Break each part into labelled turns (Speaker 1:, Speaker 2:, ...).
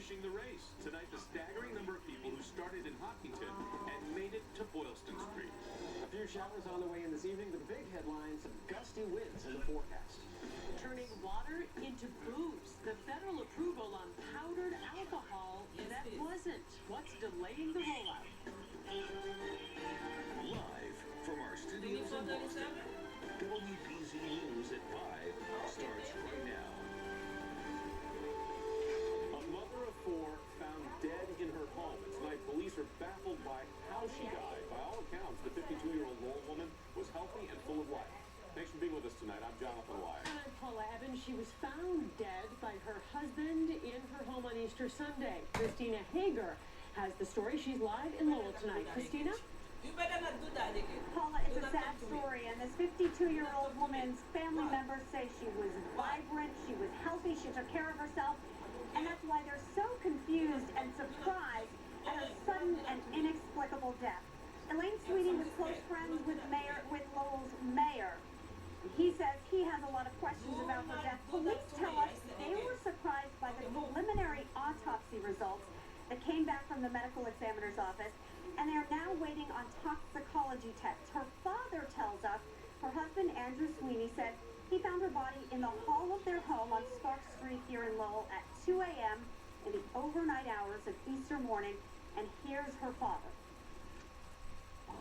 Speaker 1: finishing the race. Tonight, the staggering number of people who started in Hopkinton and made it to Boylston Street.
Speaker 2: A few showers on the way in this evening, but the big headlines, some gusty winds in the forecast.
Speaker 3: Turning water into booze. The federal approval on powdered alcohol that wasn't. What's delaying the rollout?
Speaker 1: Live from our studios in Boston, WBZ News at 5 starts right now.
Speaker 2: A mother of four found dead in her home. Tonight, police are baffled by how she died. By all accounts, the 52-year-old Lowell woman was healthy and full of life. Thanks for being with us tonight. I'm Jonathan Wyatt.
Speaker 3: I'm Paula Evans. She was found dead by her husband in her home on Easter Sunday. Christina Hager has the story. She's live in Lowell tonight. Christina?
Speaker 4: You better not do that again.
Speaker 5: Paula, it's a sad story, and this 52-year-old woman's family members say she was vibrant, she was healthy, she took care of herself, and that's why they're so confused and surprised at her sudden and inexplicable death. Elaine Sweeney was close friends with Lowell's mayor. He says he has a lot of questions about her death. Police tell us they were surprised by the preliminary autopsy results that came back from the medical examiner's office, and they are now waiting on toxicology tests. Her father tells us her husband, Andrew Sweeney, said he found her body in the hall of their home on Spark Street here in Lowell at 2 a.m. in the overnight hours of Easter morning, and here's her father.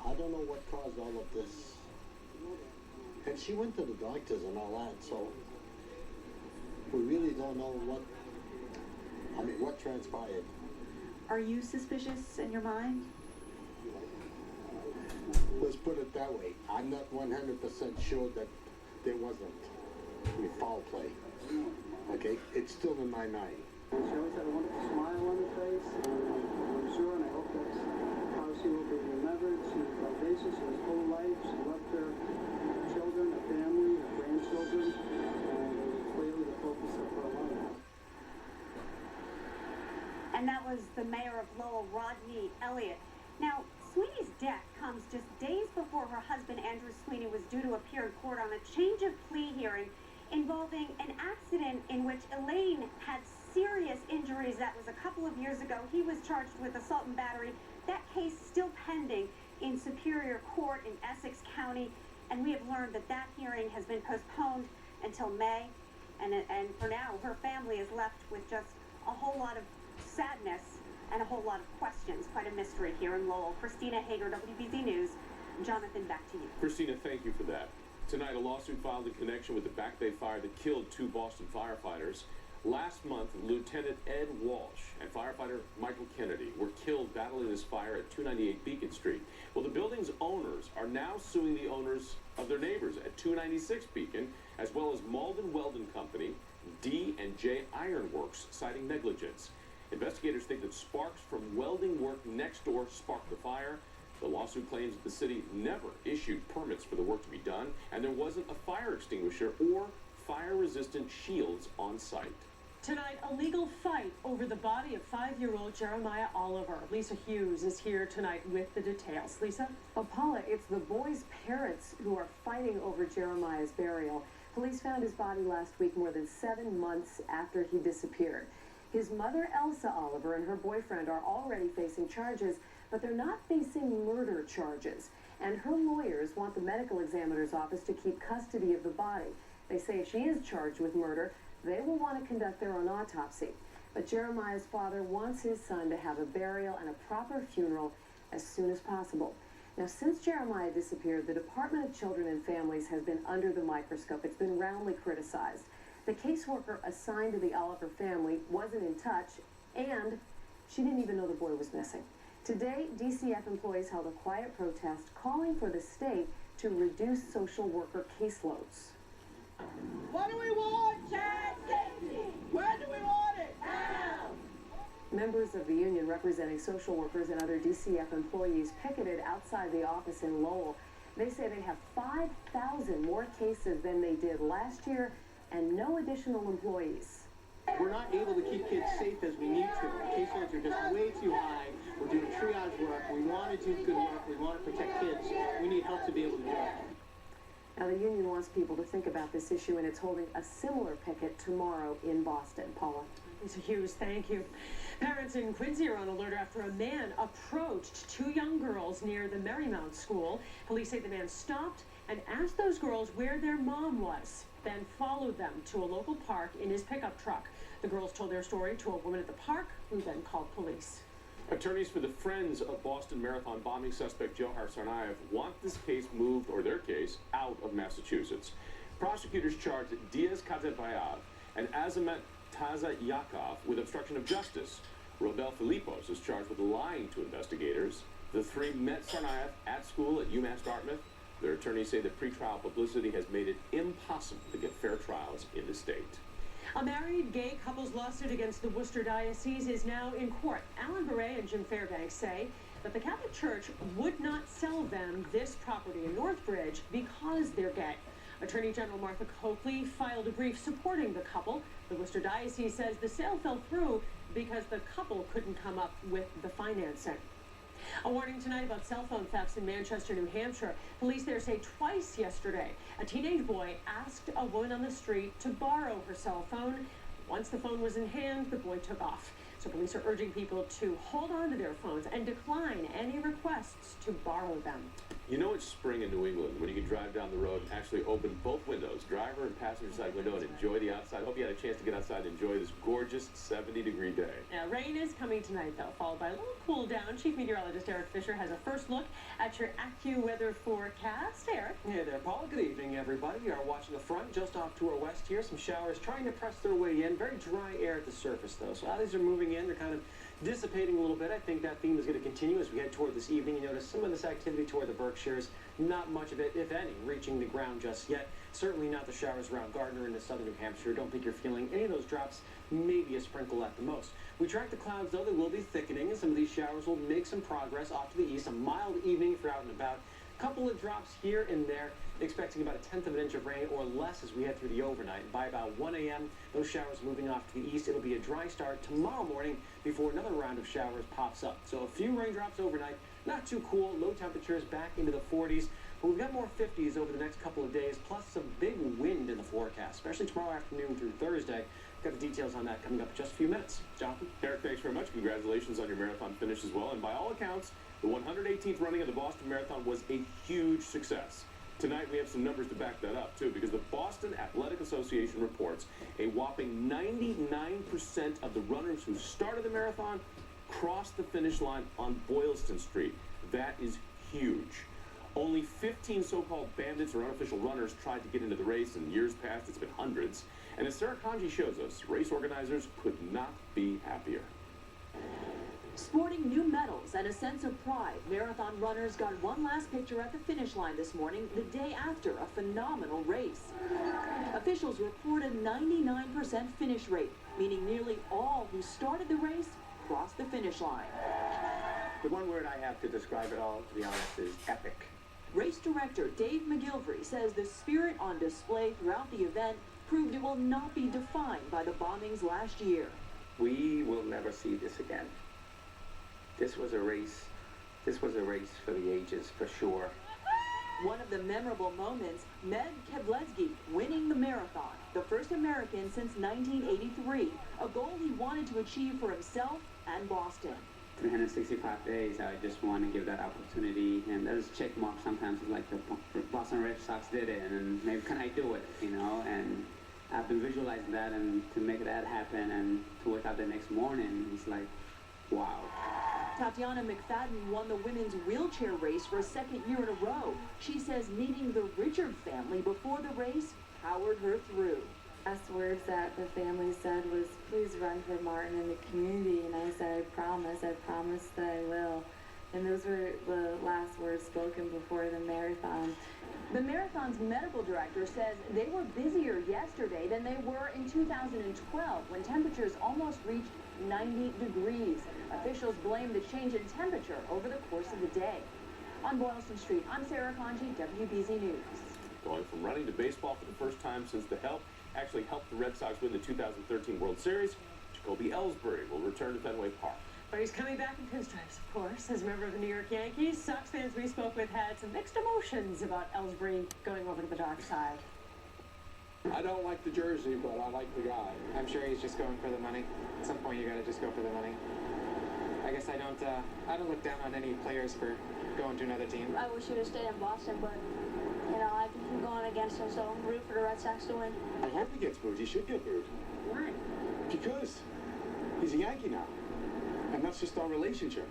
Speaker 6: I don't know what caused all of this. And she went to the doctors and all that, so we really don't know what transpired.
Speaker 5: Are you suspicious in your mind?
Speaker 6: Let's put it that way. I'm not 100% sure that there wasn't foul play. Okay? It's still in my mind.
Speaker 7: She always had a wonderful smile on her face, and I'm sure, and I hope that's how she will be remembered. She was vivacious, she was full of life, she loved her children, her family, her grandchildren, and they were clearly the focus of her life.
Speaker 5: And that was the mayor of Lowell, Rodney Elliott. Now, Sweeney's death comes just days before her husband, Andrew Sweeney, was due to appear in court on a change of plea hearing involving an accident in which Elaine had serious injuries. That was a couple of years ago. He was charged with assault and battery. That case still pending in Superior Court in Essex County, and we have learned that that hearing has been postponed until May, and for now, her family is left with just a whole lot of sadness and a whole lot of questions. Quite a mystery here in Lowell. Christina Hager, WBZ News. Jonathan, back to you.
Speaker 2: Christina, thank you for that. Tonight, a lawsuit filed in connection with the Back Bay fire that killed 2 Boston firefighters. Last month, Lieutenant Ed Walsh and firefighter Michael Kennedy were killed battling this fire at 298 Beacon Street. Well, the building's owners are now suing the owners of their neighbors at 296 Beacon, as well as Malden Weldon Company, D&J Iron Works, citing negligence. Investigators think that sparks from welding work next door sparked the fire. The lawsuit claims that the city never issued permits for the work to be done, and there wasn't a fire extinguisher or fire-resistant shields on site.
Speaker 3: Tonight, a legal fight over the body of 5-year-old Jeremiah Oliver. Lisa Hughes is here tonight with the details. Lisa?
Speaker 8: Paula, it's the boy's parents who are fighting over Jeremiah's burial. Police found his body last week, more than 7 months after he disappeared. His mother, Elsa Oliver, and her boyfriend are already facing charges, but they're not facing murder charges. And her lawyers want the medical examiner's office to keep custody of the body. They say if she is charged with murder, they will want to conduct their own autopsy. But Jeremiah's father wants his son to have a burial and a proper funeral as soon as possible. Now, since Jeremiah disappeared, the Department of Children and Families has been under the microscope. It's been roundly criticized. The caseworker assigned to the Oliver family wasn't in touch, and she didn't even know the boy was missing. Today, DCF employees held a quiet protest calling for the state to reduce social worker caseloads.
Speaker 4: What do we want? Child safety. Where do we want it? Now.
Speaker 8: Members of the union representing social workers and other DCF employees picketed outside the office in Lowell. They say they have 5,000 more cases than they did last year and no additional employees.
Speaker 7: We're not able to keep kids safe as we need to. Caseloads are just way too high. We're doing triage work. We want to do good work. We want to protect kids. We need help to be able to do it.
Speaker 8: Now, the union wants people to think about this issue, and it's holding a similar picket tomorrow in Boston. Paula.
Speaker 3: Lisa Hughes, thank you. Parents in Quincy are on alert after a man approached two young girls near the Marymount School. Police say the man stopped and asked those girls where their mom was, then followed them to a local park in his pickup truck. The girls told their story to a woman at the park, who then called police.
Speaker 2: Attorneys for the Friends of Boston Marathon bombing suspect Johar Tsarnaev want this case moved, or their case, out of Massachusetts. Prosecutors charged Diaz Kazebayev and Azamet Tazayakov with obstruction of justice. Robel Filipos is charged with lying to investigators. The three met Tsarnaev at school at UMass Dartmouth. Their attorneys say that pretrial publicity has made it impossible to get fair trials in the state.
Speaker 3: A married gay couple's lawsuit against the Worcester Diocese is now in court. Alan Beret and Jim Fairbanks say that the Catholic Church would not sell them this property in Northbridge because they're gay. Attorney General Martha Coakley filed a brief supporting the couple. The Worcester Diocese says the sale fell through because the couple couldn't come up with the financing. A warning tonight about cell phone thefts in Manchester, New Hampshire. Police there say twice yesterday, a teenage boy asked a woman on the street to borrow her cell phone. Once the phone was in hand, the boy took off. So police are urging people to hold on to their phones and decline any requests to borrow them.
Speaker 2: You know it's spring in New England when you can drive down the road and actually open both windows, driver and passenger side window, and enjoy the outside. Hope you had a chance to get outside and enjoy this gorgeous 70-degree day.
Speaker 3: Now, rain is coming tonight, though, followed by a little cool down. Chief Meteorologist Eric Fisher has a first look at your AccuWeather forecast. Eric.
Speaker 9: Hey there, Paula. Good evening, everybody. We are watching the front just off to our west here. Some showers trying to press their way in. Very dry air at the surface, though. So as these are moving in, they're kind of dissipating a little bit. I think that theme is going to continue as we head toward this evening. You notice some of this activity toward the Berkshires. Not much of it, if any, reaching the ground just yet. Certainly not the showers around Gardner into southern New Hampshire. Don't think you're feeling any of those drops, maybe a sprinkle at the most. We track the clouds, though. They will be thickening, and some of these showers will make some progress off to the east. A mild evening if you're out and about. Couple of drops here and there, expecting about a tenth of an inch of rain or less as we head through the overnight. And by about 1 a.m., those showers moving off to the east. It'll be a dry start tomorrow morning before another round of showers pops up. So a few raindrops overnight, not too cool, low temperatures back into the 40s. But we've got more 50s over the next couple of days, plus some big wind in the forecast, especially tomorrow afternoon through Thursday. Got the details on that coming up in just a few minutes. Jonathan?
Speaker 2: Eric, thanks very much. Congratulations on your marathon finish as well. And by all accounts, the 118th running of the Boston Marathon was a huge success. Tonight we have some numbers to back that up, too, because the Boston Athletic Association reports a whopping 99% of the runners who started the marathon crossed the finish line on Boylston Street. That is huge. Only 15 so-called bandits or unofficial runners tried to get into the race. In years past, it's been hundreds. And as Sarah Kanji shows us, race organizers could not be happier.
Speaker 10: Sporting new medals and a sense of pride, marathon runners got one last picture at the finish line this morning, the day after a phenomenal race. Officials report a 99% finish rate, meaning nearly all who started the race crossed the finish line.
Speaker 11: The one word I have to describe it all, to be honest, is epic.
Speaker 10: Race director Dave McGilvery says the spirit on display throughout the event proved it will not be defined by the bombings last year.
Speaker 11: We will never see this again. This was a race for the ages, for sure.
Speaker 10: One of the memorable moments, Meg Kevletsky winning the marathon, the first American since 1983, a goal he wanted to achieve for himself and Boston.
Speaker 12: 365 days, I just want to give that opportunity, and there's check mark. Sometimes it's like the Boston Red Sox did it, and maybe can I do it, you know, and I've been visualizing that, and to make that happen and to wake up the next morning, it's like, wow.
Speaker 10: Tatiana McFadden won the women's wheelchair race for a second year in a row. She says meeting the Richard family before the race powered her through.
Speaker 13: Last words that the family said was, please run for Martin in the community. And I said, I promise that I will. And those were the last words spoken before the marathon.
Speaker 10: The marathon's medical director says they were busier yesterday than they were in 2012, when temperatures almost reached 90 degrees. Officials blame the change in temperature over the course of the day. On Boylston Street, I'm Sarah Kanji, WBZ News.
Speaker 2: Going from running to baseball for the first time since the actually helped the Red Sox win the 2013 World Series, Jacoby Ellsbury will return to Fenway Park.
Speaker 3: But he's coming back in pinstripes, of course, as a member of the New York Yankees. Sox fans we spoke with had some mixed emotions about Ellsbury going over to the dark side.
Speaker 14: I don't like the jersey, but I like the guy.
Speaker 15: I'm sure he's just going for the money. At some point, you gotta just go for the money. I guess I don't look down on any players for going to another team.
Speaker 16: I wish he would have stayed in Boston, but, you know, I can keep going against him, so I'm rooting for the Red Sox to win.
Speaker 14: I hope he gets booed. He should get booed.
Speaker 3: Why?
Speaker 14: Because he's a Yankee now. And that's just our relationship.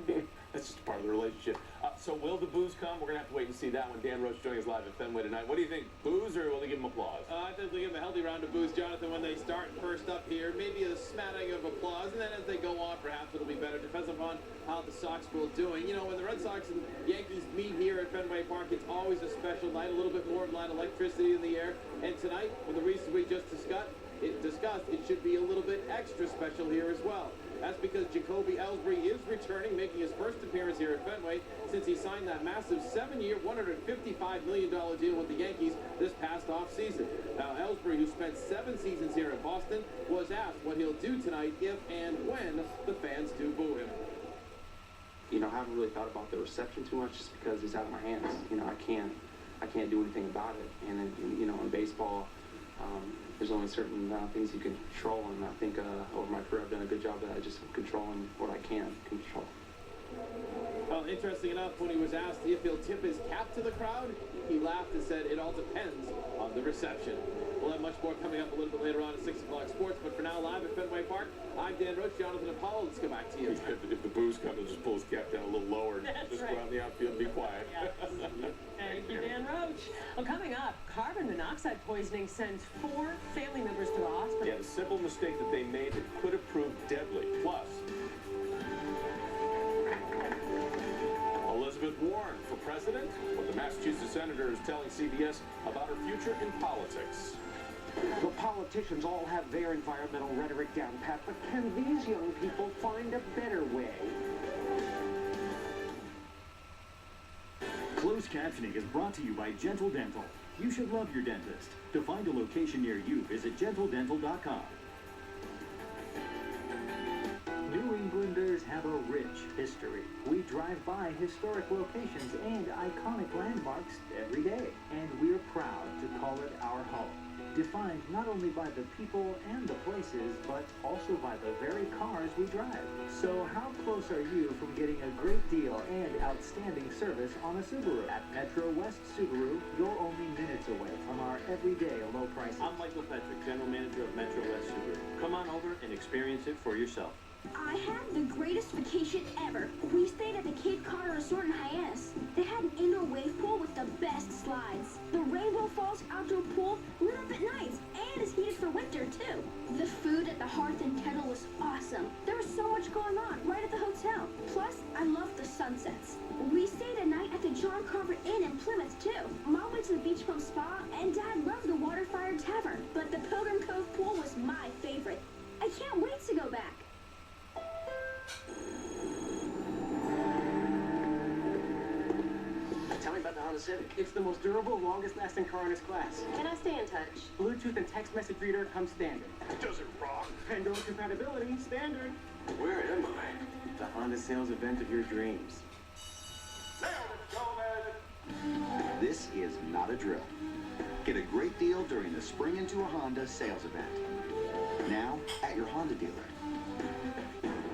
Speaker 2: That's just part of the relationship. So will the boos come? We're going to have to wait and see that one. Dan Roach joining us live at Fenway tonight. What do you think? Boos, or will they give him applause?
Speaker 17: I think they'll give him a healthy round of boos, Jonathan, when they start first up here. Maybe a smattering of applause, and then as they go on, perhaps it'll be better. Depends upon how the Sox will doing. You know, when the Red Sox and Yankees meet here at Fenway Park, it's always a special night, a little bit more of light electricity in the air. And tonight, for the reasons we just discussed, it should be a little bit extra special here as well. That's because Jacoby Ellsbury is returning, making his first appearance here at Fenway since he signed that massive 7-year, $155 million deal with the Yankees this past offseason. Now, Ellsbury, who spent 7 seasons here in Boston, was asked what he'll do tonight if and when the fans do boo him.
Speaker 11: You know, I haven't really thought about the reception too much just because it's out of my hands. You know, I can't do anything about it. And, you know, in baseball, there's only certain things you can control, and I think over my career I've done a good job at just controlling what I can control.
Speaker 17: Well, interesting enough, when he was asked if he'll tip his cap to the crowd, he laughed and said it all depends on the reception. We'll have much more coming up a little bit later on at 6 o'clock sports, but for now, live at Fenway Park, I'm Dan Roach, Jonathan and Paul. Let's go back to you.
Speaker 2: If the boos come, he'll just pull his cap down a little lower and just go out in the outfield and be quiet.
Speaker 3: Yes. Thank you, Dan Roach. Well, coming up, carbon monoxide poisoning sends 4 family members to the hospital.
Speaker 2: Yeah, the simple mistake that they made that could have proved deadly. Plus, Elizabeth Warren for president? What the Massachusetts senator is telling CBS about her future in politics.
Speaker 9: The politicians all have their environmental rhetoric down pat, but can these young people find a better way?
Speaker 18: Closed captioning is brought to you by Gentle Dental. You should love your dentist. To find a location near you, visit gentledental.com. New Englanders have a rich history. We drive by historic locations and iconic landmarks every day, and we're proud to call it our home. Defined not only by the people and the places, but also by the very cars we drive. So how close are you from getting a great deal and outstanding service on a Subaru? At Metro West Subaru, you're only minutes away from our everyday low prices.
Speaker 19: I'm Michael Petrick, General Manager of Metro West Subaru. Come on over and experience it for yourself.
Speaker 16: I had the greatest vacation ever. We stayed at the Cape Cod Resort in Hyannis. They had an indoor wave pool with the best slides. The Rainbow Falls outdoor pool lit up at nights and is heated for winter too. The food at the Hearth and Kettle was awesome. There was so much going on right at the hotel. Plus, I loved the sunsets. We stayed a night at the John Carver Inn in Plymouth too. Mom went to the Beach Bum Spa and Dad loved the Water Fire Tavern. But the Pilgrim Cove pool was my favorite. I can't wait to go back.
Speaker 9: Tell me about the Honda Civic. It's the most durable, longest-lasting car in its class.
Speaker 8: Can I stay in touch?
Speaker 9: Bluetooth and text message reader comes standard.
Speaker 14: Does it wrong?
Speaker 9: Pandora compatibility, standard.
Speaker 14: Where am I?
Speaker 9: The Honda sales event of your dreams.
Speaker 20: This is not a drill. Get a great deal during the Spring Into a Honda sales event. Now at your Honda dealer.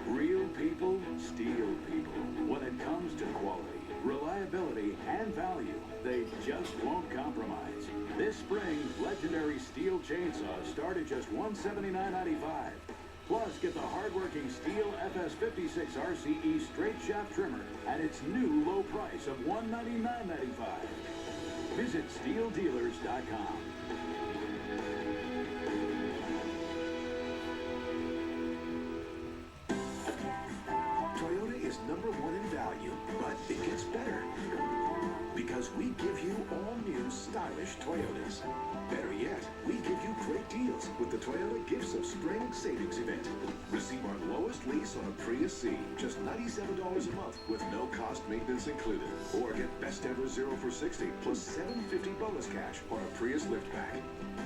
Speaker 18: Real people, steel people. When it comes to quality, reliability, and value, they just won't compromise. This spring, legendary steel chainsaws start at just $179.95. Plus, get the hardworking Steel FS56 RCE straight shaft trimmer at its new low price of $199.95. Visit SteelDealers.com.
Speaker 21: Toyota is #1 in value, but it gets better. Because we give you all new stylish Toyotas. Better yet, we give you great deals with the Toyota Gifts of Spring Savings Event. Receive our lowest lease on a Prius C, just $97 a month with no cost maintenance included. Or get best ever 0 for 60 plus $750 bonus cash on a Prius liftback.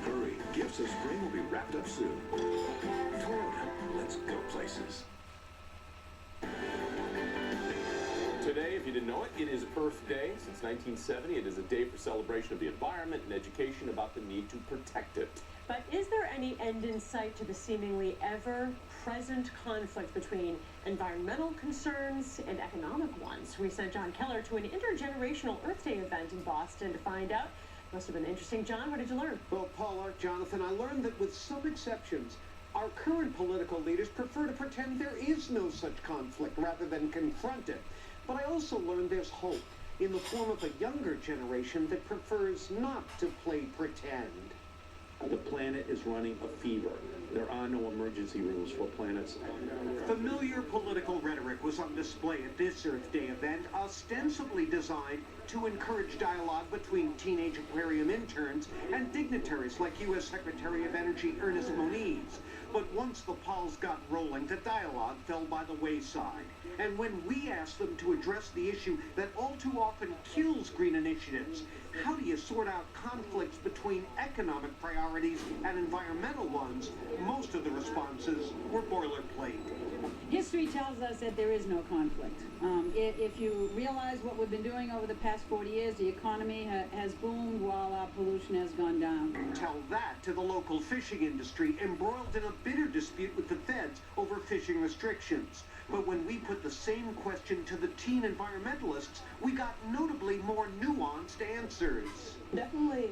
Speaker 21: Hurry, Gifts of Spring will be wrapped up soon. Toyota, let's go places.
Speaker 2: Today, if you didn't know it, it is Earth Day. Since 1970, it is a day for celebration of the environment and education about the need to protect it.
Speaker 3: But is there any end in sight to the seemingly ever-present conflict between environmental concerns and economic ones? We sent John Keller to an intergenerational Earth Day event in Boston to find out. Must have been interesting. John, what did you learn?
Speaker 1: Well, Paul, Art, Jonathan, I learned that with some exceptions, our current political leaders prefer to pretend there is no such conflict rather than confront it. But I also learned there's hope in the form of a younger generation that prefers not to play pretend.
Speaker 22: The planet is running a fever. There are no emergency rules for planets.
Speaker 1: Familiar political rhetoric was on display at this Earth Day event, ostensibly designed to encourage dialogue between teenage aquarium interns and dignitaries like U.S. Secretary of Energy Ernest Moniz. But once the polls got rolling, the dialogue fell by the wayside. And when we asked them to address the issue that all too often kills green initiatives, how do you sort out conflicts between economic priorities and environmental ones? Most of the responses were boilerplate.
Speaker 23: History tells us that there is no conflict. If you realize what we've been doing over the past 40 years, the economy has boomed while our pollution has gone down.
Speaker 1: Tell that to the local fishing industry, embroiled in a bitter dispute with the feds over fishing restrictions. But when we put the same question to the teen environmentalists, we got notably more nuanced answers.
Speaker 4: Definitely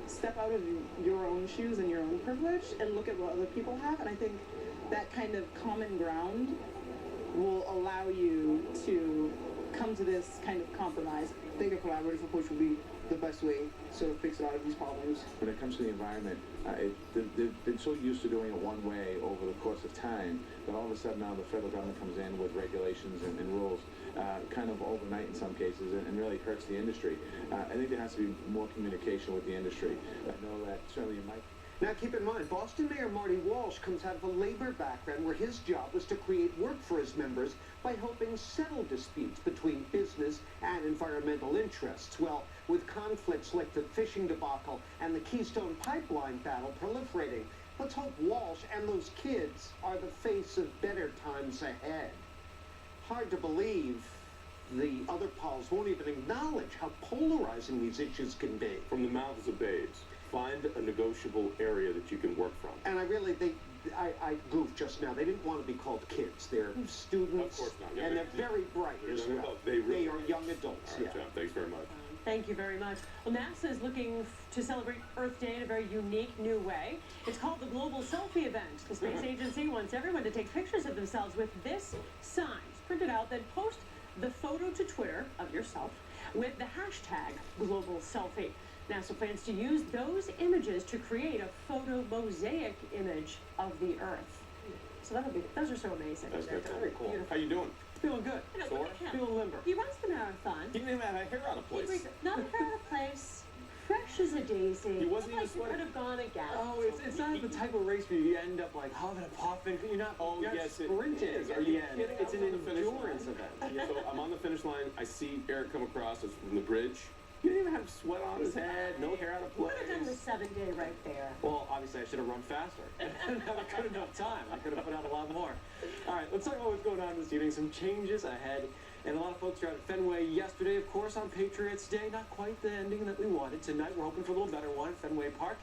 Speaker 4: step out of your own shoes and your own privilege and look at what other people have, and I think that kind of common ground will allow you to come to this kind of compromise.
Speaker 24: I think a collaborative approach will be the best way to sort of fix a lot of these problems.
Speaker 14: When it comes to the environment, they've been so used to doing it one way over the course of time that all of a sudden now the federal government comes in with regulations and rules kind of overnight in some cases and really hurts the industry. I think there has to be more communication with the industry. I know that certainly in my...
Speaker 1: Now keep in mind, Boston Mayor Marty Walsh comes out of a labor background where his job was to create work for his members by helping settle disputes between business and environmental interests. Well, with conflicts like the fishing debacle and the Keystone Pipeline battle proliferating, let's hope Walsh and those kids are the face of better times ahead. Hard to believe the other pols won't even acknowledge how polarizing these issues can be.
Speaker 2: From the mouths of babes. Find a negotiable area that you can work from.
Speaker 1: And I goofed just now. They didn't want to be called kids. They're students.
Speaker 2: Of course not. Yeah,
Speaker 1: and they're very bright as well.
Speaker 2: They
Speaker 1: are young adults.
Speaker 2: All right, John, thanks very much.
Speaker 3: Thank you very much. Well, NASA is looking to celebrate Earth Day in a very unique new way. It's called the Global Selfie Event. The space agency wants everyone to take pictures of themselves with this sign. It's printed out, then post the photo to Twitter of yourself with the hashtag Global Selfie. NASA plans to use those images to create a photo mosaic image of the Earth. So those are so amazing.
Speaker 2: That's
Speaker 3: very
Speaker 2: cool.
Speaker 3: Beautiful.
Speaker 2: How you doing?
Speaker 1: Feeling good.
Speaker 2: Sore?
Speaker 3: Feeling limber. He runs the marathon.
Speaker 2: He didn't even have a hair out of place.
Speaker 3: Not a hair out of place. Fresh as a daisy.
Speaker 2: He wasn't even sweating.
Speaker 3: Could have gone again.
Speaker 9: Oh, it's not the type of race where you end up like huffing and puffing. You're not sprinting
Speaker 2: it is.
Speaker 9: at
Speaker 2: Are
Speaker 9: the
Speaker 2: you
Speaker 9: end.
Speaker 2: kidding?
Speaker 9: It's
Speaker 2: I
Speaker 9: an
Speaker 2: was on the finish
Speaker 9: endurance
Speaker 2: line.
Speaker 9: event.
Speaker 2: So I'm on the finish line. I see Eric come across from the bridge. He didn't even have sweat on his head, no hair out of
Speaker 3: You
Speaker 2: place.
Speaker 3: would have done the 7-day right there.
Speaker 9: Well, obviously I should have run faster. I didn't have a good enough time. I could have put out a lot more. All right, let's talk about what's going on this evening. Some changes ahead. And a lot of folks are out at Fenway yesterday, of course, on Patriots Day. Not quite the ending that we wanted. Tonight we're hoping for a little better one at Fenway Park.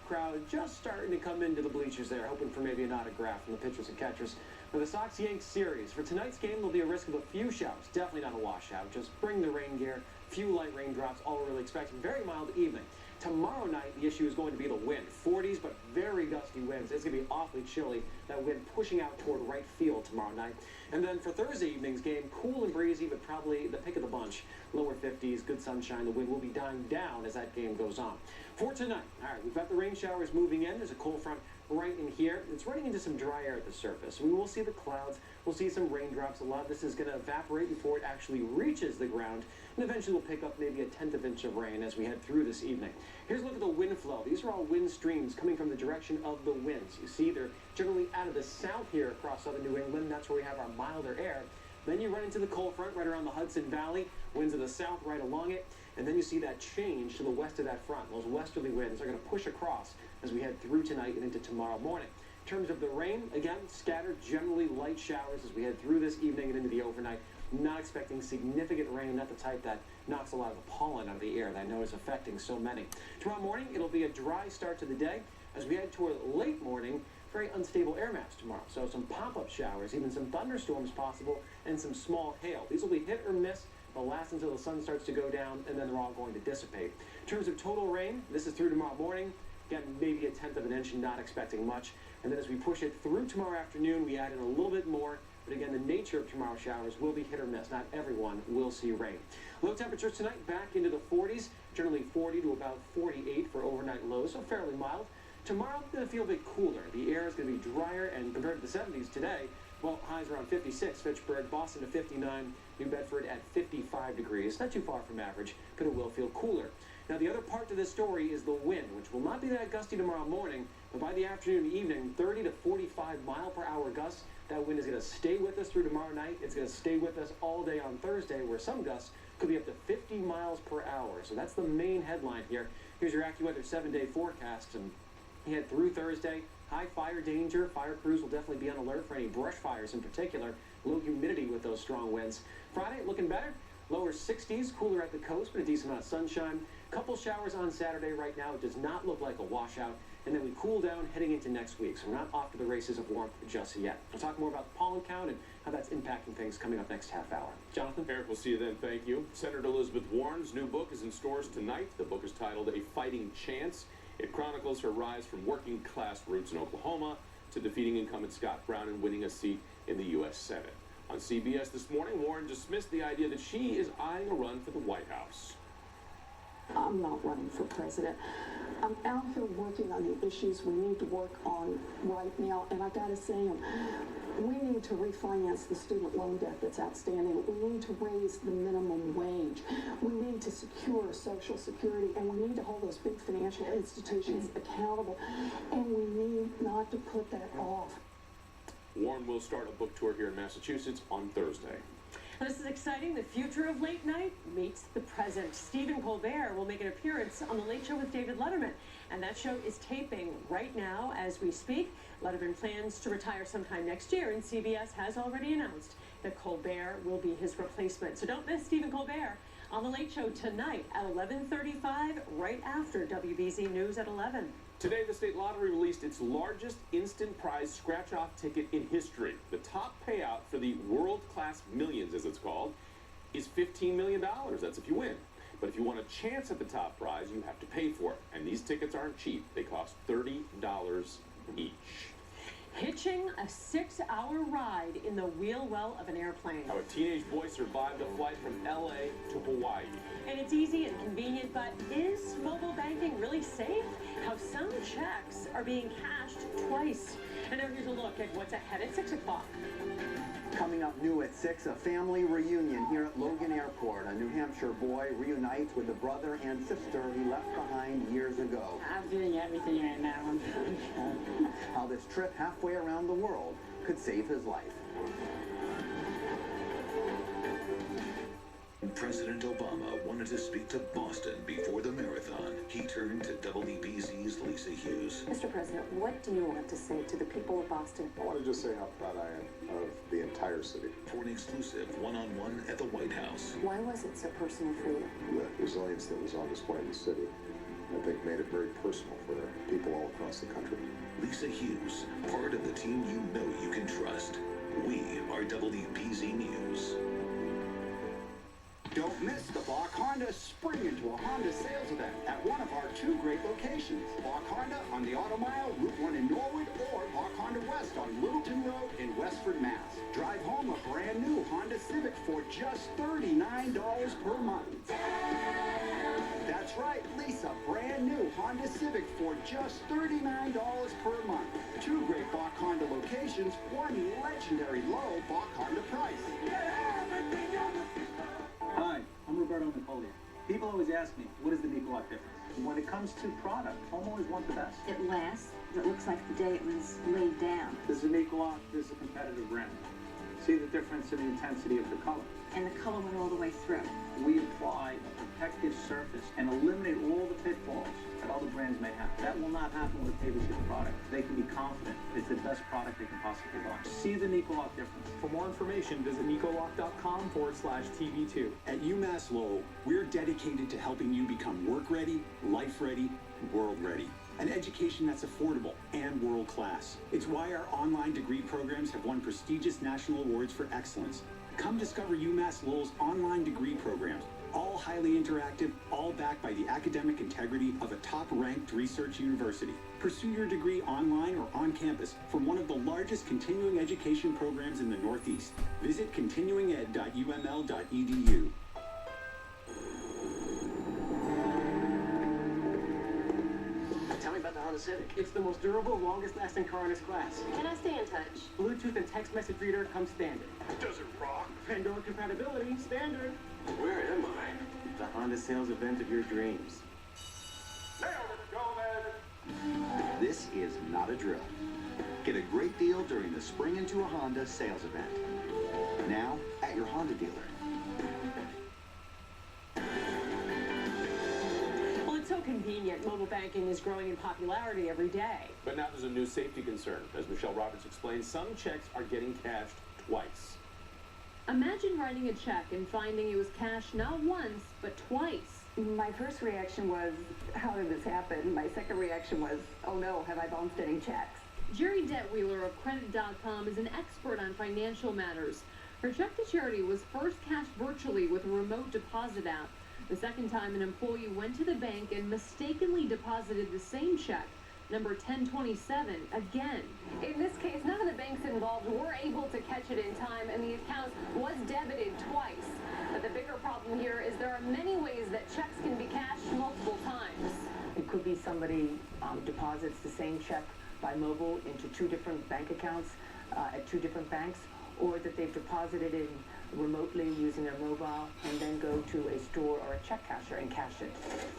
Speaker 9: Crowd just starting to come into the bleachers there, hoping for maybe an autograph from the pitchers and catchers. For the Sox-Yanks series, for tonight's game, there'll be a risk of a few showers. Definitely not a washout. Just bring the rain gear. Few light raindrops, all we're really expecting. Very mild evening. Tomorrow night, the issue is going to be the wind. 40s, but very gusty winds. It's going to be awfully chilly. That wind pushing out toward right field tomorrow night. And then for Thursday evening's game, cool and breezy, but probably the pick of the bunch. Lower 50s, good sunshine. The wind will be dying down as that game goes on. For tonight, all right, we've got the rain showers moving in. There's a cold front right in here. It's running into some dry air at the surface. We will see the clouds. We'll see some raindrops. A lot of this is going to evaporate before it actually reaches the ground. And eventually we'll pick up maybe a 1/10 of an inch of rain as we head through this evening. Here's a look at the wind flow. These are all wind streams coming from the direction of the winds. You see they're generally out of the south here across southern New England. That's where we have our milder air. Then you run into the cold front right around the Hudson Valley. Winds of the south right along it. And then you see that change to the west of that front. Those westerly winds are going to push across as we head through tonight and into tomorrow morning. In terms of the rain, again, scattered, generally light showers as we head through this evening and into the overnight. Not expecting significant rain, not the type that knocks a lot of the pollen out of the air that I know is affecting so many. Tomorrow morning, it'll be a dry start to the day. As we head toward late morning, very unstable air mass tomorrow. So some pop-up showers, even some thunderstorms possible, and some small hail. These will be hit or miss. They'll last until the sun starts to go down, and then they're all going to dissipate. In terms of total rain, this is through tomorrow morning. Again, maybe 1/10 of an inch, not expecting much. And then as we push it through tomorrow afternoon, we add in a little bit more. But again, the nature of tomorrow's showers will be hit or miss. Not everyone will see rain. Low temperatures tonight back into the 40s, generally 40 to about 48 for overnight lows, so fairly mild. Tomorrow, going to feel a bit cooler. The air is going to be drier, and compared to the 70s today, well, highs around 56, Fitchburg, Boston to 59, New Bedford at 55 degrees. Not too far from average, but it will feel cooler. Now, the other part to this story is the wind, which will not be that gusty tomorrow morning, but by the afternoon and evening, 30 to 45 mile-per-hour gusts. That wind is going to stay with us through tomorrow night. It's going to stay with us all day on Thursday, where some gusts could be up to 50 miles per hour. So that's the main headline here. Here's your AccuWeather 7-day forecast. And you head through Thursday, high fire danger. Fire crews will definitely be on alert for any brush fires in particular. Low humidity with those strong winds. Friday, looking better. Lower 60s, cooler at the coast, but a decent amount of sunshine. Couple showers on Saturday right now. It does not look like a washout. And then we cool down heading into next week. So we're not off to the races of warmth just yet. We'll talk more about the pollen count and how that's impacting things coming up next half hour. Jonathan?
Speaker 2: Eric, we'll see you then. Thank you. Senator Elizabeth Warren's new book is in stores tonight. The book is titled A Fighting Chance. It chronicles her rise from working class roots in Oklahoma to defeating incumbent Scott Brown and winning a seat in the U.S. Senate. On CBS this morning, Warren dismissed the idea that she is eyeing a run for the White House.
Speaker 5: I'm not running for president. I'm out here working on the issues we need to work on right now, and I gotta say, we need to refinance the student loan debt that's outstanding. We need to raise the minimum wage. We need to secure Social Security, and we need to hold those big financial institutions accountable, and we need not to put that off.
Speaker 2: Warren will start a book tour here in Massachusetts on Thursday.
Speaker 3: This is exciting. The future of late night meets the present. Stephen Colbert will make an appearance on The Late Show with David Letterman. And that show is taping right now as we speak. Letterman plans to retire sometime next year, and CBS has already announced that Colbert will be his replacement. So don't miss Stephen Colbert on The Late Show tonight at 11:35, right after WBZ News at 11.
Speaker 2: Today, the state lottery released its largest instant prize scratch-off ticket in history. The top payout for the world-class millions, as it's called, is $15 million. That's if you win. But if you want a chance at the top prize, you have to pay for it. And these tickets aren't cheap. They cost $30 each.
Speaker 3: Hitching a 6-hour ride in the wheel well of an airplane.
Speaker 2: How a teenage boy survived a flight from L.A. to Hawaii.
Speaker 3: And it's easy and convenient, but is mobile banking really safe? How some checks are being cashed twice. And now here's a look at what's ahead at 6 o'clock.
Speaker 6: Coming up new at 6, a family reunion here at Logan Airport. A New Hampshire boy reunites with the brother and sister he left behind years ago.
Speaker 7: I'm doing everything right now.
Speaker 6: How this trip halfway around the world could save his life.
Speaker 21: President Obama wanted to speak to Boston before the marathon. He turned to WBZ's Lisa Hughes.
Speaker 8: Mr. President, what do you want to say to the people of Boston?
Speaker 12: I want to just say how proud I am of the entire city.
Speaker 21: For an exclusive one-on-one at the White House.
Speaker 8: Why was it so personal for you?
Speaker 12: The resilience that was on display in the city, I think, made it very personal for people all across the country.
Speaker 21: Lisa Hughes, part of the team you know you can trust. We are WBZ News.
Speaker 1: Don't miss the Bach Honda Spring into a Honda sales event at one of our 2 great locations. Bach Honda on the Auto Mile, Route 1 in Norwood, or Bach Honda West on Littleton Road in Westford, Mass. Drive home a brand new Honda Civic for just $39 per month. That's right, lease a brand new Honda Civic for just $39 per month. 2 great Bach Honda locations, 1 legendary low Bach Honda price.
Speaker 25: Hi, I'm Roberto Napoleon. People always ask me, what is the Nicolot difference? When it comes to product, home always want the best.
Speaker 26: It lasts. It looks like the day it was laid down.
Speaker 25: This is a Nicolot. This is a competitive brand. See the difference in the intensity of the color.
Speaker 26: And the color went all the way through.
Speaker 25: We apply a protective surface and eliminate all the pitfalls that other brands brands may have. That will not happen with a pay-per-view product. They can be confident it's the best product they can possibly buy. See the Nicolock difference.
Speaker 7: For more information, visit nicolock.com/TV2.
Speaker 10: At UMass Lowell, we're dedicated to helping you become work-ready, life-ready, world-ready. An education that's affordable and world-class. It's why our online degree programs have won prestigious national awards for excellence. Come discover UMass Lowell's online degree programs, all highly interactive, all backed by the academic integrity of a top-ranked research university. Pursue your degree online or on campus from one of the largest continuing education programs in the Northeast. Visit continuinged.uml.edu.
Speaker 9: Tell me about the Honda Civic. It's the most durable, longest-lasting car in its class.
Speaker 26: Can I stay in touch?
Speaker 9: Bluetooth and text message reader come standard.
Speaker 21: Does it rock?
Speaker 9: Pandora compatibility, standard.
Speaker 21: Where am I?
Speaker 9: The Honda sales event of your dreams.
Speaker 20: This is not a drill. Get a great deal during the Spring Into a Honda sales event. Now at your Honda dealer.
Speaker 3: Well, it's so convenient. Mobile banking is growing in popularity every day.
Speaker 2: But now there's a new safety concern. As Michelle Roberts explains, some checks are getting cashed twice.
Speaker 11: Imagine writing a check and finding it was cashed not once, but twice.
Speaker 13: My first reaction was, how did this happen? My second reaction was, oh no, have I bounced any checks?
Speaker 11: Jerry Detweiler of Credit.com is an expert on financial matters. Her check to charity was first cashed virtually with a remote deposit app. The second time, an employee went to the bank and mistakenly deposited the same check, number 1027, again.
Speaker 8: In this case, none of the banks involved were able to catch it in time, and the account was debited twice. But the bigger problem here is there are many ways that checks can be cashed multiple times.
Speaker 15: It could be somebody deposits the same check by mobile into two different bank accounts at two different banks, or that they've deposited in remotely using their mobile and then go to a store or a check casher and cash it.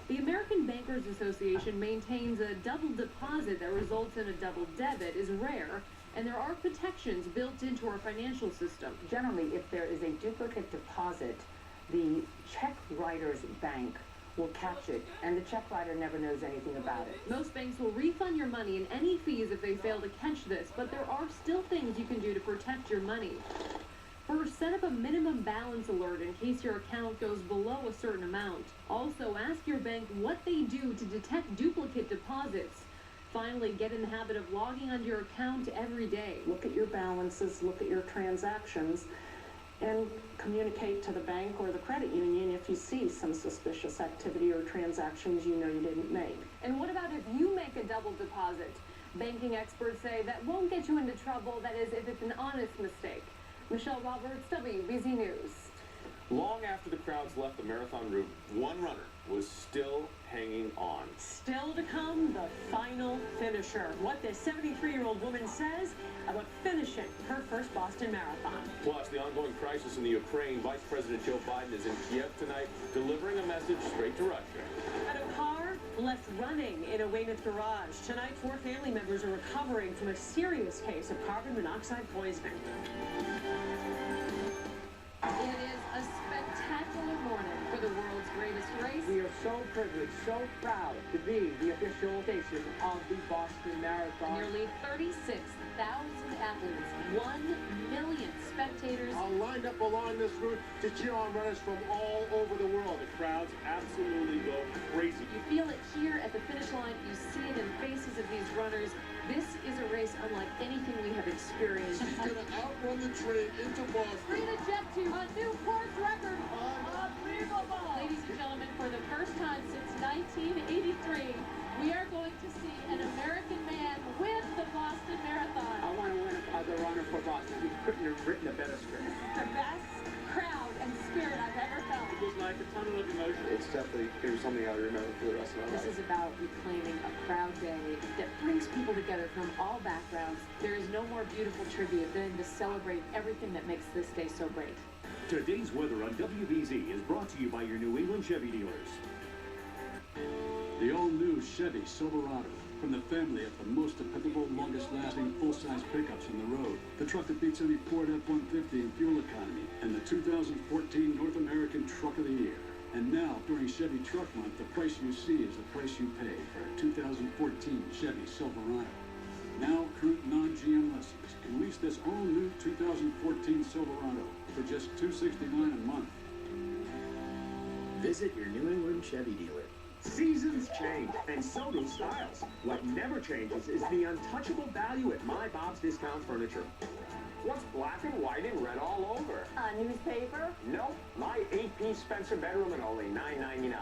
Speaker 11: The American Bankers Association maintains a double deposit that results in a double debit is rare, and there are protections built into our financial system.
Speaker 15: Generally, if there is a duplicate deposit, the check writer's bank will catch it, and the check writer never knows anything about it.
Speaker 11: Most banks will refund your money and any fees if they fail to catch this, but there are still things you can do to protect your money. First, set up a minimum balance alert in case your account goes below a certain amount. Also, ask your bank what they do to detect duplicate deposits. Finally, get in the habit of logging onto your account every day.
Speaker 5: Look at your balances, look at your transactions, and communicate to the bank or the credit union if you see some suspicious activity or transactions you know you didn't make.
Speaker 8: And what about if you make a double deposit? Banking experts say that won't get you into trouble, that is, if it's an honest mistake. Michelle Roberts, WBZ News.
Speaker 2: Long after the crowds left the marathon route, one runner was still hanging on.
Speaker 3: Still to come, the final finisher. What this 73-year-old woman says about finishing her first Boston Marathon.
Speaker 2: Plus, the ongoing crisis in the Ukraine. Vice President Joe Biden is in Kiev tonight, delivering a message straight to Russia.
Speaker 3: And a car left running in a Weymouth garage. Tonight, 4 family members are recovering from a serious case of carbon monoxide poisoning.
Speaker 11: It is a spectacular morning for the world's greatest race.
Speaker 9: We are so privileged, so proud to be the official station of the Boston Marathon.
Speaker 11: Nearly 36,000 athletes, 1 million spectators.
Speaker 22: Are lined up along this route to cheer on runners from all over the world. The crowds absolutely go crazy.
Speaker 11: You feel it here at the finish line. You see it in the faces of these runners. This is a race unlike anything we have experienced.
Speaker 22: She's going to outrun the train into Boston.
Speaker 11: Rita Jet to a new course record. Unbelievable! Ladies and gentlemen, for the first time since 1983, we are going to see an American man win the Boston Marathon.
Speaker 9: I want to win as a runner for Boston. You couldn't have written a better script.
Speaker 11: The best crowd and spirit I've ever felt.
Speaker 9: It was like a tunnel of emotion.
Speaker 22: It's definitely something I remember for the rest of my life.
Speaker 11: This is about reclaiming a proud day that brings people together from all backgrounds. There is no more beautiful tribute than to celebrate everything that makes this day so great.
Speaker 17: Today's weather on WBZ is brought to you by your New England Chevy dealers.
Speaker 27: The all-new Chevy Silverado. From the family of the most dependable, longest-lasting full-size pickups on the road. The truck that beats any Ford F-150 in fuel economy. And the 2014 North American Truck of the Year. And now, during Chevy Truck Month, the price you see is the price you pay for a 2014 Chevy Silverado. Now, current non-GM listings can lease this all-new 2014 Silverado for just $269 a month.
Speaker 4: Visit your New England Chevy dealer.
Speaker 7: Seasons change, and so do styles. What never changes is the untouchable value at My Bob's Discount Furniture.
Speaker 9: What's black and white and red all over?
Speaker 8: A newspaper?
Speaker 7: Nope, my 8-piece Spencer bedroom at only $9.99.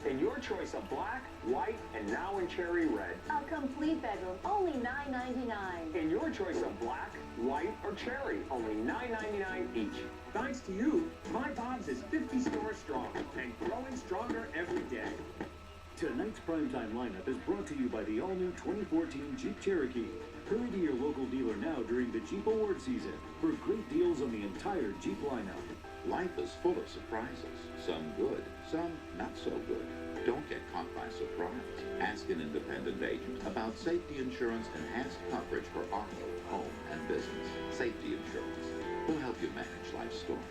Speaker 7: And your choice of black, white, and now in cherry red.
Speaker 8: A complete bedroom, only $9.99.
Speaker 7: And your choice of black, white, or cherry, only $9.99 each. Thanks to you, My Bob's is 50 stores strong and growing stronger every day.
Speaker 17: Tonight's primetime lineup is brought to you by the all-new 2014 Jeep Cherokee. Hurry to your local dealer now during the Jeep Award season for great deals on the entire Jeep lineup.
Speaker 16: Life is full of surprises, some good, some not so good. Don't get caught by surprise. Ask an independent agent about safety insurance enhanced coverage for auto, home, and business. Safety insurance will help you manage life's storms.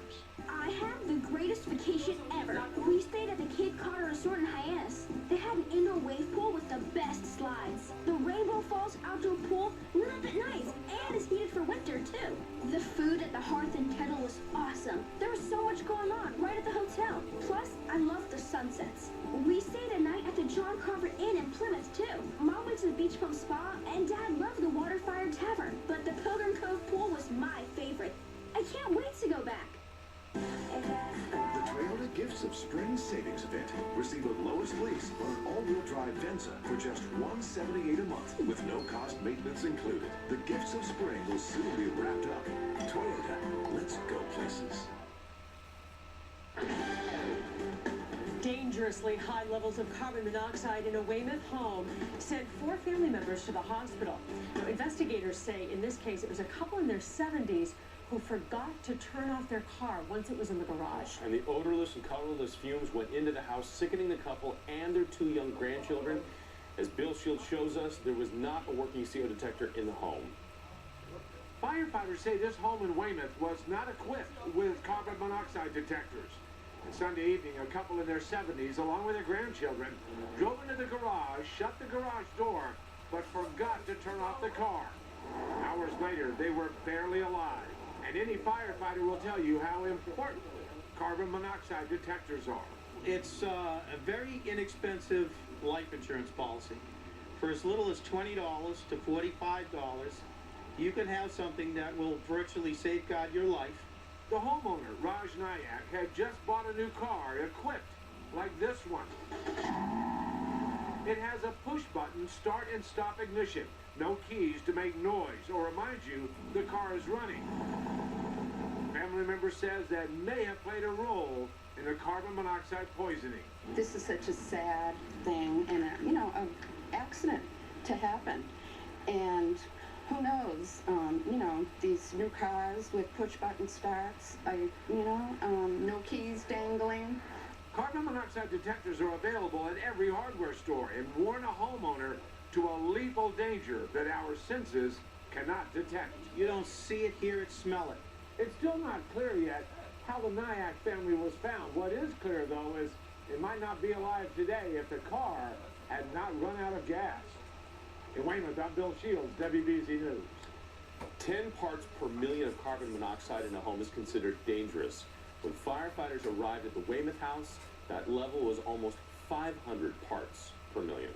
Speaker 18: I had the greatest vacation ever. We stayed at the Cape Carter Resort in Hyannis. They had an indoor wave pool with the best slides. The Rainbow Falls outdoor pool lit up at night and is heated for winter too. The food at the Hearth and Kettle was awesome. There was so much going on right at the hotel. Plus, I loved the sunsets. We stayed a night at the John Carver Inn in Plymouth too. Mom went to the Beach Bum Spa and Dad loved the Waterfire Tavern. But the Pilgrim Cove pool was my favorite. I can't wait to go back.
Speaker 21: The Toyota Gifts of Spring Savings Event. Receive the lowest lease on an all-wheel drive Venza for just $178 a month with no cost maintenance included. The Gifts of Spring will soon be wrapped up. Toyota, let's go places.
Speaker 3: Dangerously high levels of carbon monoxide in a Weymouth home sent 4 family members to the hospital. Now, investigators say in this case it was a couple in their 70s who forgot to turn off their car once it was in the garage.
Speaker 2: And the odorless and colorless fumes went into the house, sickening the couple and their 2 young grandchildren. As Bill Shields shows us, there was not a working CO detector in the home.
Speaker 1: Firefighters say this home in Weymouth was not equipped with carbon monoxide detectors. And Sunday evening, a couple in their 70s, along with their grandchildren, drove into the garage, shut the garage door, but forgot to turn off the car. Hours later, they were barely alive. And any firefighter will tell you how important carbon monoxide detectors are.
Speaker 19: It's a very inexpensive life insurance policy. For as little as $20 to $45, you can have something that will virtually safeguard your life.
Speaker 1: The homeowner, Raj Nayak, had just bought a new car equipped like this one. It has a push-button start and stop ignition. No keys to make noise or remind you the car is running. Family member says that may have played a role in the carbon monoxide poisoning.
Speaker 13: This is such a sad thing and, an accident to happen. And who knows, these new cars with push-button starts, no keys dangling.
Speaker 1: Carbon monoxide detectors are available at every hardware store and warn a homeowner to a lethal danger that our senses cannot detect.
Speaker 19: You don't see it, hear it, smell it.
Speaker 1: It's still not clear yet how the Nayak family was found. What is clear, though, is it might not be alive today if the car had not run out of gas. In Weymouth, I'm Bill Shields, WBZ News.
Speaker 2: 10 parts per million of carbon monoxide in a home is considered dangerous. When firefighters arrived at the Weymouth house, that level was almost 500 parts per million.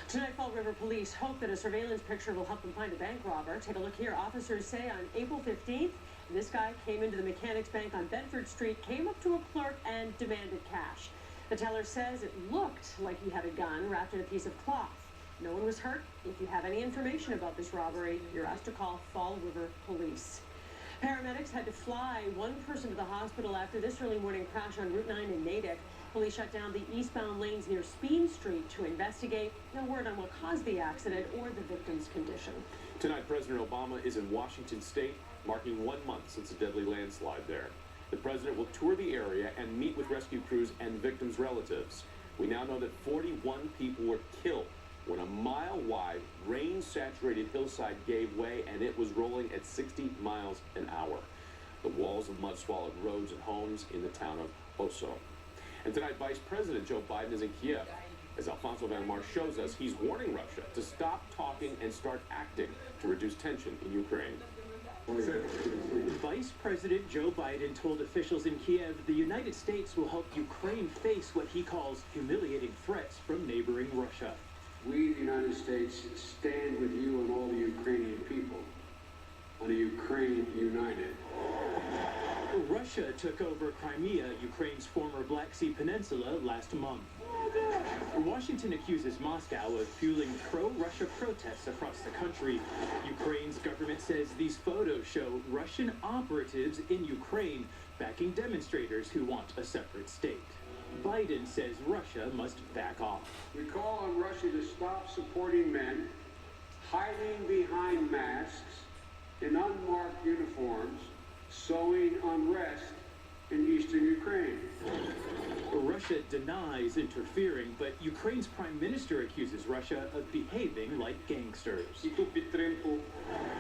Speaker 3: Tonight, Fall River Police hope that a surveillance picture will help them find a bank robber. Take a look here. Officers say on April 15th, this guy came into the Mechanics Bank on Bedford Street, came up to a clerk and demanded cash. The teller says it looked like he had a gun wrapped in a piece of cloth. No one was hurt. If you have any information about this robbery, you're asked to call Fall River Police. Paramedics had to fly one person to the hospital after this early morning crash on Route 9 in Natick. Police shut down the eastbound lanes near Speen Street to investigate. No word on what caused the accident or the victim's condition.
Speaker 2: Tonight, President Obama is in Washington State, marking 1 month since a deadly landslide there. The president will tour the area and meet with rescue crews and victims' relatives. We now know that 41 people were killed when a mile-wide, rain-saturated hillside gave way and it was rolling at 60 miles an hour. The walls of mud swallowed roads and homes in the town of Oso. And tonight, Vice President Joe Biden is in Kiev. As Alfonso Van Marsh shows us, he's warning Russia to stop talking and start acting to reduce tension in Ukraine.
Speaker 9: Vice President Joe Biden told officials in Kiev the United States will help Ukraine face what he calls humiliating threats from neighboring Russia.
Speaker 27: We, the United States, stand with you and all the Ukrainian people on a Ukraine united.
Speaker 9: Russia took over Crimea, Ukraine's former Black Sea Peninsula, last month. Washington accuses Moscow of fueling pro-Russia protests across the country. Ukraine's government says these photos show Russian operatives in Ukraine backing demonstrators who want a separate state. Biden says Russia must back off.
Speaker 27: We call on Russia to stop supporting men hiding behind masks in unmarked uniforms, sowing unrest in eastern Ukraine.
Speaker 9: Russia denies interfering, but Ukraine's prime minister accuses Russia of behaving like gangsters.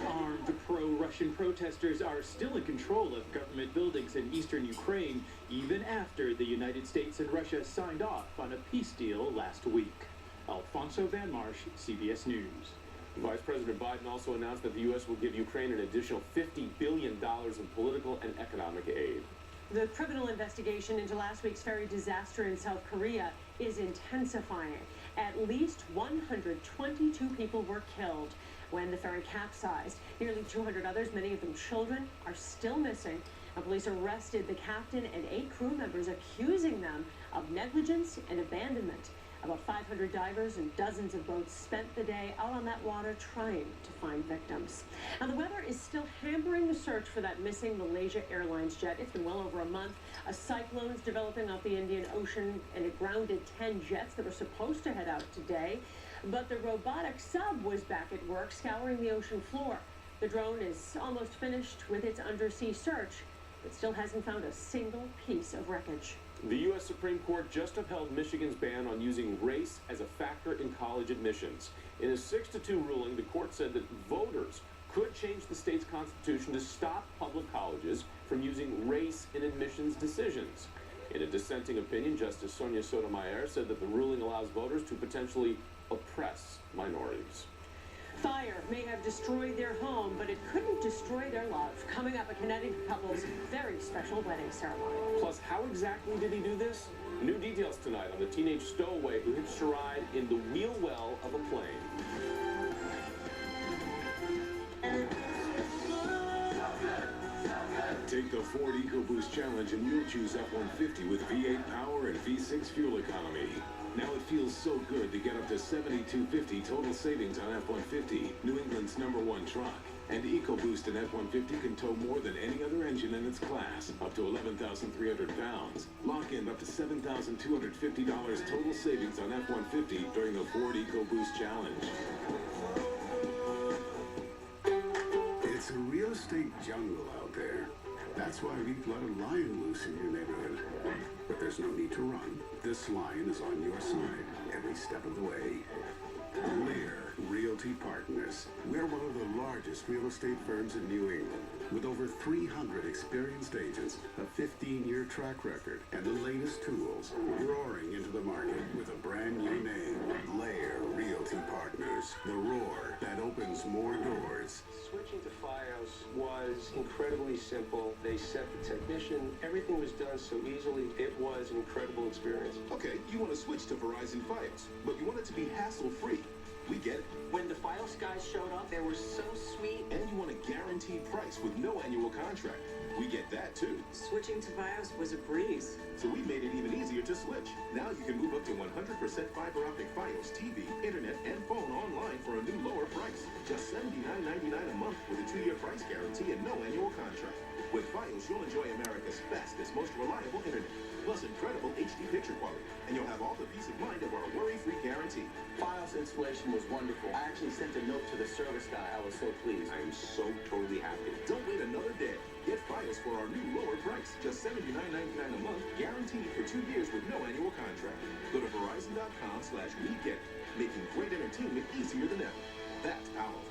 Speaker 9: Armed pro-Russian protesters are still in control of government buildings in eastern Ukraine, even after the United States and Russia signed off on a peace deal last week. Alfonso Van Marsh, CBS News.
Speaker 2: Vice President Biden also announced that the U.S. will give Ukraine an additional $50 billion in political and economic aid.
Speaker 3: The criminal investigation into last week's ferry disaster in South Korea is intensifying. At least 122 people were killed when the ferry capsized. Nearly 200 others, many of them children, are still missing. And police arrested the captain and 8 crew members, accusing them of negligence and abandonment. About 500 divers and dozens of boats spent the day out on that water trying to find victims. Now, the weather is still hampering the search for that missing Malaysia Airlines jet. It's been well over a month. A cyclone is developing off the Indian Ocean, and it grounded 10 jets that were supposed to head out today. But the robotic sub was back at work, scouring the ocean floor. The drone is almost finished with its undersea search, but still hasn't found a single piece of wreckage.
Speaker 2: The U.S. Supreme Court just upheld Michigan's ban on using race as a factor in college admissions. In a 6-2 ruling, the court said that voters could change the state's constitution to stop public colleges from using race in admissions decisions. In a dissenting opinion, Justice Sonia Sotomayor said that the ruling allows voters to potentially oppress minorities.
Speaker 3: Fire may have destroyed their home, but it couldn't destroy their love. Coming up, a Connecticut couple's very special wedding ceremony.
Speaker 2: Plus, how exactly did he do this? New details tonight on the teenage stowaway who hitched a ride in the wheel well of a plane.
Speaker 21: Take the Ford EcoBoost Challenge and you'll choose F-150 with V8 power and V6 fuel economy. Now it feels so good to get up to $7,250 total savings on F-150, New England's #1 truck. And EcoBoost and F-150 can tow more than any other engine in its class, up to 11,300 pounds. Lock in up to $7,250 total savings on F-150 during the Ford EcoBoost Challenge.
Speaker 6: It's a real estate jungle out there. That's why we've let a lion loose in your neighborhood. But there's no need to run. This lion is on your side every step of the way. Lear Realty Partners. We're one of the largest real estate firms in New England, with over 300 experienced agents, a 15-year track record, and the latest tools, roaring into the market with a brand new name, Lear Realty Partners. The roar that opens more doors.
Speaker 9: Switching to FiOS was incredibly simple. They set the technician. Everything was done so easily. It was an incredible experience.
Speaker 21: Okay, you want to switch to Verizon Fios, but you want it to be hassle-free. We get it.
Speaker 9: When the Fios guys showed up, they were so sweet.
Speaker 21: And you want a guaranteed price with no annual contract. We get that too.
Speaker 10: Switching to Fios was a breeze.
Speaker 21: So we made it even easier to switch. Now you can move up to 100% fiber optic Fios TV, internet, and phone online for a new lower price. Just $79.99 a month with a 2-year price guarantee and no annual contract. With Fios, you'll enjoy America's fastest, most reliable internet, plus incredible HD picture quality, and you'll have all the peace of mind of our worry-free guarantee.
Speaker 9: Fios installation was wonderful. I actually sent a note to the service guy. I was so pleased.
Speaker 21: I am so totally happy. Don't wait another day. Get Fios for our new lower price. Just $79.99 a month, guaranteed for 2 years with no annual contract. Go to Verizon.com/WeGet, making great entertainment easier than ever. That's powerful.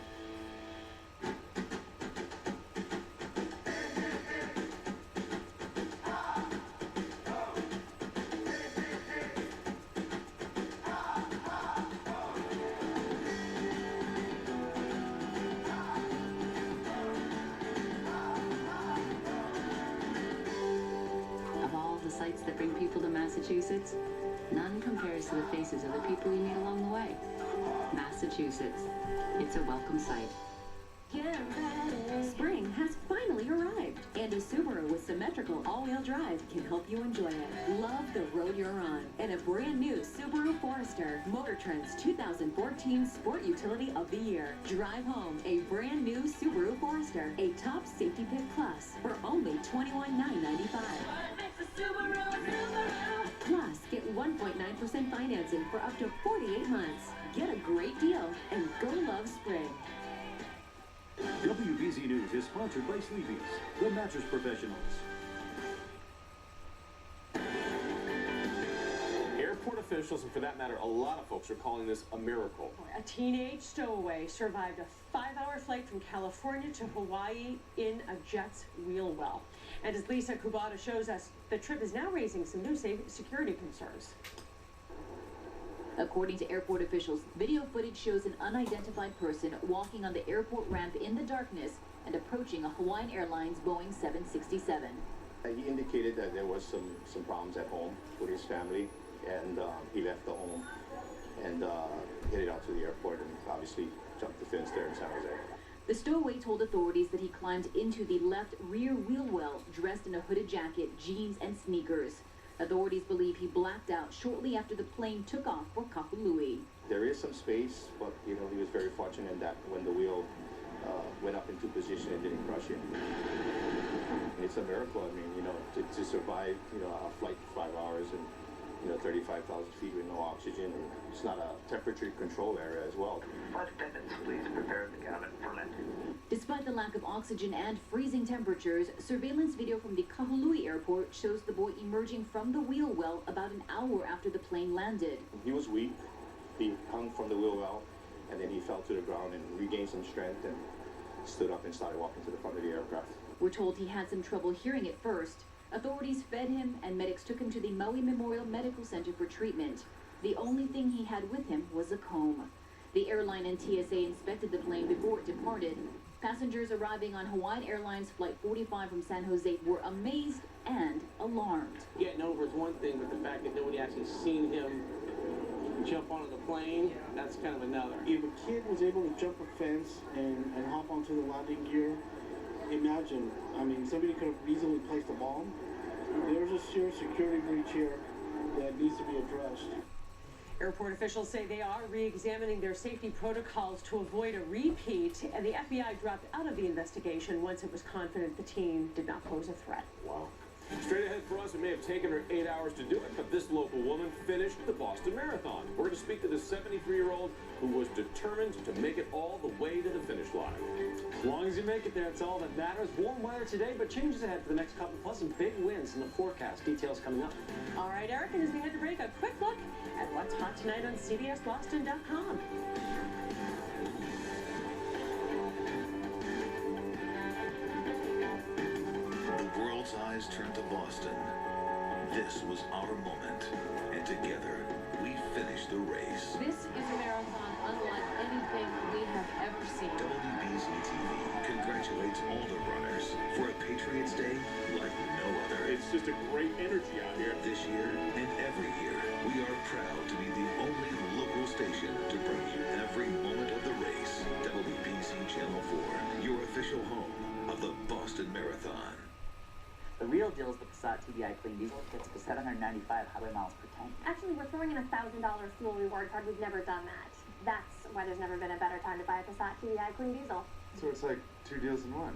Speaker 12: that bring people to Massachusetts? None compares to the faces of the people you meet along the way. Massachusetts. It's a welcome sight.
Speaker 14: Get ready. Spring has finally arrived, and a Subaru with symmetrical all-wheel drive can help you enjoy it. Love the road you're on in a brand new Subaru Forester, Motor Trend's 2014 Sport Utility of the Year. Drive home a brand new Subaru Forester, a top safety pick plus for only $21,995. Plus, get 1.9% financing for up to 48 months. Get a great deal and go love spring.
Speaker 17: WBZ News is sponsored by Sleepy's, the mattress professionals.
Speaker 2: Airport officials, and for that matter, a lot of folks are calling this a miracle.
Speaker 3: A teenage stowaway survived a 5-hour flight from California to Hawaii in a jet's wheel well. And as Lisa Kubata shows us, the trip is now raising some new security concerns.
Speaker 20: According to airport officials, video footage shows an unidentified person walking on the airport ramp in the darkness and approaching a Hawaiian Airlines Boeing 767.
Speaker 23: He indicated that there was some problems at home with his family, and he left the home and headed out to the airport and obviously jumped the fence there in San Jose.
Speaker 20: The stowaway told authorities that he climbed into the left rear wheel well dressed in a hooded jacket, jeans, and sneakers. Authorities believe he blacked out shortly after the plane took off for Kahului.
Speaker 23: There is some space, but he was very fortunate in that when the wheel went up into position, it didn't crush him. It's a miracle. I mean, to survive, a flight for 5 hours and 35,000 feet with no oxygen. It's not a temperature control area as well.
Speaker 24: Flight attendants, please prepare the cabin for landing.
Speaker 20: Despite the lack of oxygen and freezing temperatures, surveillance video from the Kahului airport shows the boy emerging from the wheel well about an hour after the plane landed.
Speaker 23: He was weak. He hung from the wheel well, and then he fell to the ground and regained some strength and stood up and started walking to the front of the aircraft.
Speaker 20: We're told he had some trouble hearing at first. Authorities fed him and medics took him to the Maui Memorial Medical Center for treatment. The only thing he had with him was a comb. The airline and TSA inspected the plane before it departed. Passengers arriving on Hawaiian Airlines Flight 45 from San Jose were amazed and alarmed.
Speaker 9: Getting over is one thing, but the fact that nobody actually seen him jump onto the plane, that's kind of another.
Speaker 25: If a kid was able to jump a fence and hop onto the landing gear, imagine, somebody could have easily placed a bomb. There's a serious security breach here that needs to be addressed.
Speaker 3: Airport officials say they are re-examining their safety protocols to avoid a repeat, and the FBI dropped out of the investigation once it was confident the team did not pose a threat.
Speaker 2: Wow. Straight ahead for us, it may have taken her 8 hours to do it, but this local woman finished the Boston Marathon. We're going to speak to this 73-year-old who was determined to make it all the way to the finish line.
Speaker 9: As long as you make it there, it's all that matters. Warm weather today, but changes ahead for the next couple, plus some big wins in the forecast. Details coming up.
Speaker 3: All right, Eric, and as we head to break, a quick look at what's hot tonight on CBSBoston.com.
Speaker 26: The world's eyes turned to Boston. This was our moment, and together, we finished the race.
Speaker 11: This is a marathon unlike anything we have ever seen.
Speaker 26: WBZ-TV congratulates all the runners for a Patriots Day like no other.
Speaker 2: It's just a great energy out here.
Speaker 26: This year and every year, we are proud to be the only local station to bring you every moment of the race. WBZ Channel 4, your official home of the Boston Marathon.
Speaker 28: The real deal is the Passat TDI Clean Diesel. Gets up to 795 highway miles per tank.
Speaker 29: Actually, we're throwing in a $1,000 fuel reward card. We've never done that. That's why there's never been a better time to buy a Passat TDI Clean Diesel.
Speaker 30: So it's like 2 deals in one.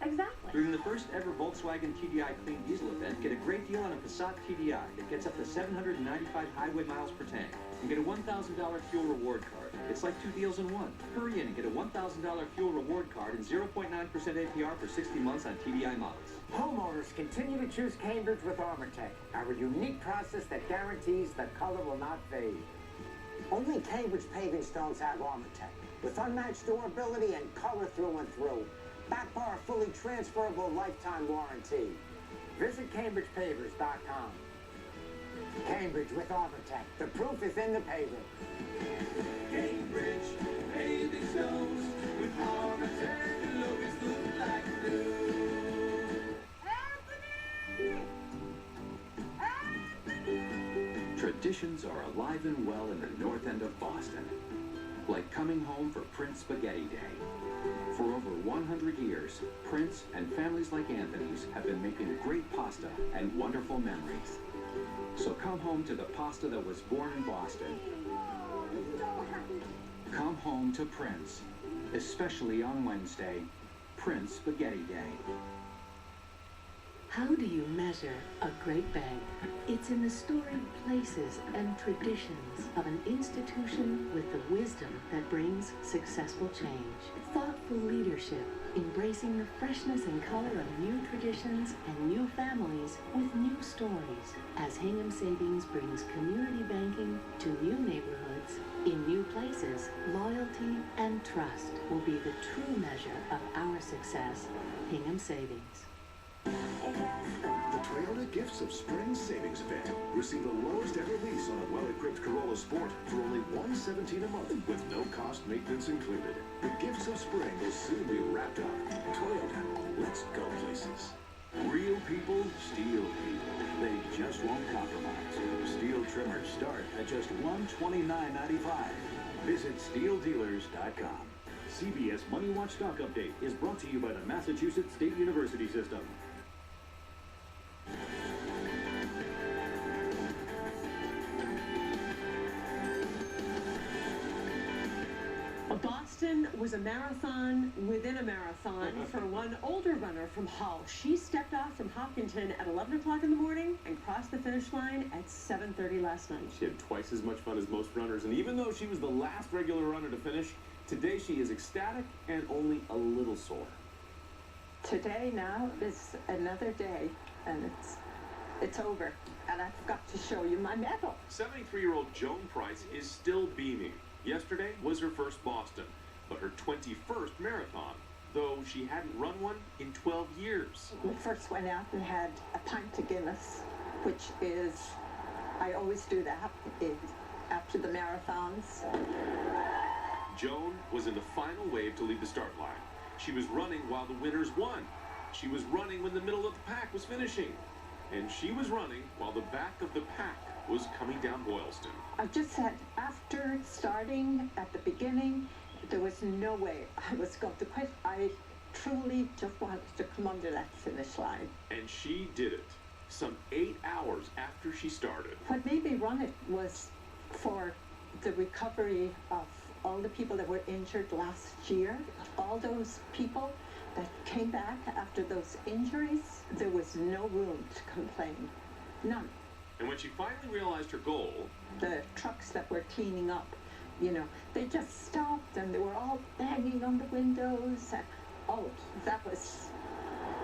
Speaker 29: Exactly.
Speaker 9: During the first ever Volkswagen TDI Clean Diesel event, get a great deal on a Passat TDI that gets up to 795 highway miles per tank. And get a $1,000 fuel reward card. It's like 2 deals in one. Hurry in and get a $1,000 fuel reward card and 0.9% APR for 60 months on TDI models.
Speaker 31: Homeowners continue to choose Cambridge with Armortech, our unique process that guarantees the color will not fade. Only Cambridge paving stones have Armortech, with unmatched durability and color through and through, backed by our fully transferable lifetime warranty. Visit CambridgePavers.com. Cambridge with Armortech. The proof is in the paver.
Speaker 32: Cambridge paving stones with Armortech, will always look like new.
Speaker 1: traditions are alive and well in the north end of Boston. Like coming home for Prince Spaghetti Day. For over 100 years, Prince and families like Anthony's have been making great pasta and wonderful memories. So come home to the pasta that was born in Boston. Come home to Prince, especially on Wednesday, Prince Spaghetti Day.
Speaker 4: How do you measure a great bank? It's in the storied places and traditions of an institution with the wisdom that brings successful change. Thoughtful leadership, embracing the freshness and color of new traditions and new families with new stories. As Hingham Savings brings community banking to new neighborhoods, in new places, loyalty and trust will be the true measure of our success. Hingham Savings.
Speaker 21: The Toyota Gifts of Spring Savings Event. Receive the lowest ever lease on a well-equipped Corolla Sport for only $117 a month with no cost maintenance included. The Gifts of Spring will soon be wrapped up. Toyota, let's go places.
Speaker 17: Real people, steel people. They just won't compromise. Steel trimmers start at just $129.95. Visit SteelDealers.com. CBS Money Watch Stock Update is brought to you by the Massachusetts State University System.
Speaker 3: Boston was a marathon within a marathon for one older runner from Hull. She stepped off from Hopkinton at 11 o'clock in the morning and crossed the finish line at 7:30 last night.
Speaker 2: She had twice as much fun as most runners, and even though she was the last regular runner to finish, today she is ecstatic and only a little sore.
Speaker 5: Today now is another day, and it's over, and I've got to show you my medal.
Speaker 2: 73-year-old Joan Price is still beaming. Yesterday was her first Boston, but her 21st marathon, though she hadn't run one in 12 years.
Speaker 5: We first went out and had a pint of Guinness, which is, I always do that after the marathons.
Speaker 2: Joan was in the final wave to lead the start line. She was running while the winners won. She was running when the middle of the pack was finishing. And she was running while the back of the pack was coming down Boylston.
Speaker 5: I just said, after starting at the beginning, there was no way I was going to quit. I truly just wanted to come under that finish line.
Speaker 2: And she did it, some 8 hours after she started.
Speaker 5: What made me run it was for the recovery of all the people that were injured last year. All those people that came back after those injuries, there was no room to complain. None.
Speaker 2: And when she finally realized her goal,
Speaker 5: the trucks that were cleaning up, they just stopped and they were all banging on the windows. And,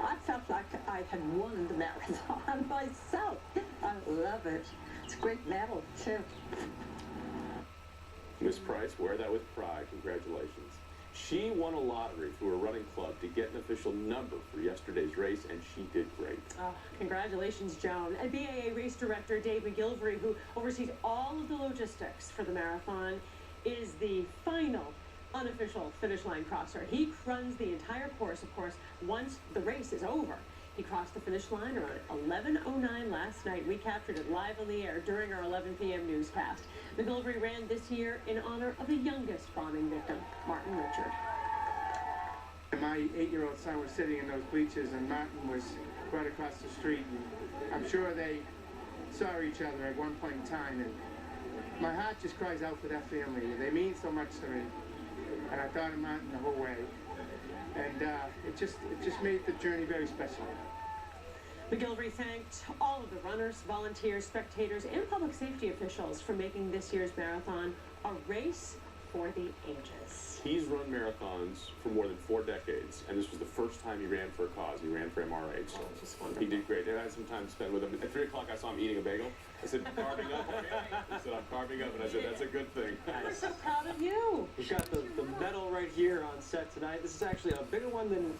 Speaker 5: I felt like I had won the marathon myself. I love it. It's a great medal, too.
Speaker 2: Miss Price, wear that with pride. Congratulations. She won a lottery through her running club to get an official number for yesterday's race, and she did great.
Speaker 3: Oh, congratulations, Joan. And BAA race director Dave McGilvery, who oversees all of the logistics for the marathon, is the final unofficial finish line crosser. He runs the entire course, of course, once the race is over. He crossed the finish line around 11:09 last night. We captured it live on the air during our 11 p.m. newscast. McGilvery ran this year in honor of the youngest bombing victim, Martin Richard.
Speaker 25: My 8-year-old son was sitting in those bleachers, and Martin was right across the street. And I'm sure they saw each other at one point in time, and my heart just cries out for that family. They mean so much to me, and I thought of Martin the whole way. And it just made the journey very special.
Speaker 3: McGilvery thanked all of the runners, volunteers, spectators, and public safety officials for making this year's marathon a race for the ages.
Speaker 2: He's run marathons for more than 4 decades, and this was the first time he ran for a cause. He ran for MRH. He did great. And I had some time to spend with him. At 3 o'clock, I saw him eating a bagel. I said, carving up, okay? He said, I'm carving up, and I said, that's a good thing.
Speaker 3: I'm so proud of you.
Speaker 9: We've got the medal right here on set tonight. This is actually a bigger one than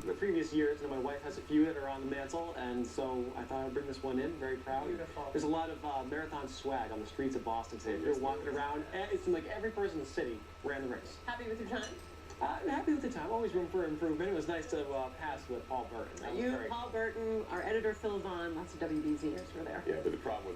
Speaker 9: the previous years, and my wife has a few that are on the mantle, and so I thought I'd bring this one in. Very proud. Beautiful. There's a lot of marathon swag on the streets of Boston today. If you're walking around, it seems like every person in the city ran the race.
Speaker 3: Happy with your time?
Speaker 9: Happy with the time. Always room for improvement. It was nice to pass with Paul Burton. That was great.
Speaker 3: Paul Burton, our editor Phil Vaughn, lots of WBZers were there.
Speaker 2: Yeah, but the problem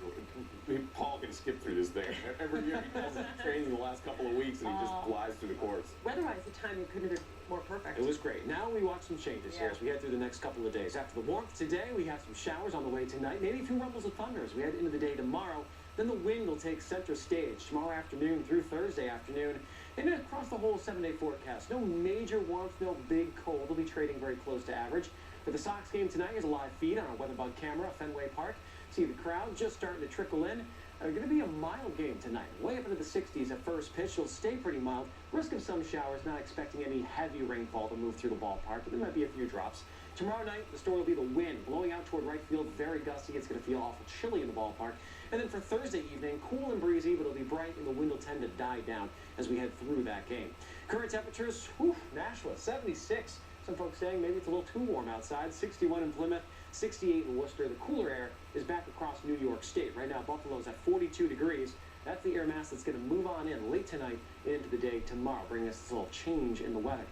Speaker 2: was Paul can skip through this thing. Every year he does his training the last couple of weeks and he just flies through the course.
Speaker 3: Weather-wise, the timing couldn't have been more perfect.
Speaker 9: It was great. Now we watch some changes here as we head through the next couple of days. After the warmth today, we have some showers on the way tonight. Maybe a few rumbles of thunder as we head into the day tomorrow. Then the wind will take center stage tomorrow afternoon through Thursday afternoon. And then across the whole 7-day forecast, no major warmth, no big cold. We'll be trading very close to average. For the Sox game tonight, here's a live feed on our WeatherBug camera at Fenway Park. See the crowd just starting to trickle in. Going to be a mild game tonight. Way up into the 60s at first pitch. It'll stay pretty mild. Risk of some showers, not expecting any heavy rainfall to move through the ballpark, but there might be a few drops. Tomorrow night, the story will be the wind blowing out toward right field, very gusty. It's going to feel awful chilly in the ballpark. And then for Thursday evening, cool and breezy, but it'll be bright, and the wind will tend to die down as we head through that game. Current temperatures, Nashua, 76. Some folks saying maybe it's a little too warm outside. 61 in Plymouth, 68 in Worcester. The cooler air is back across New York State. Right now, Buffalo's at 42 degrees. That's the air mass that's going to move on in late tonight into the day tomorrow, bringing us this little change in the weather.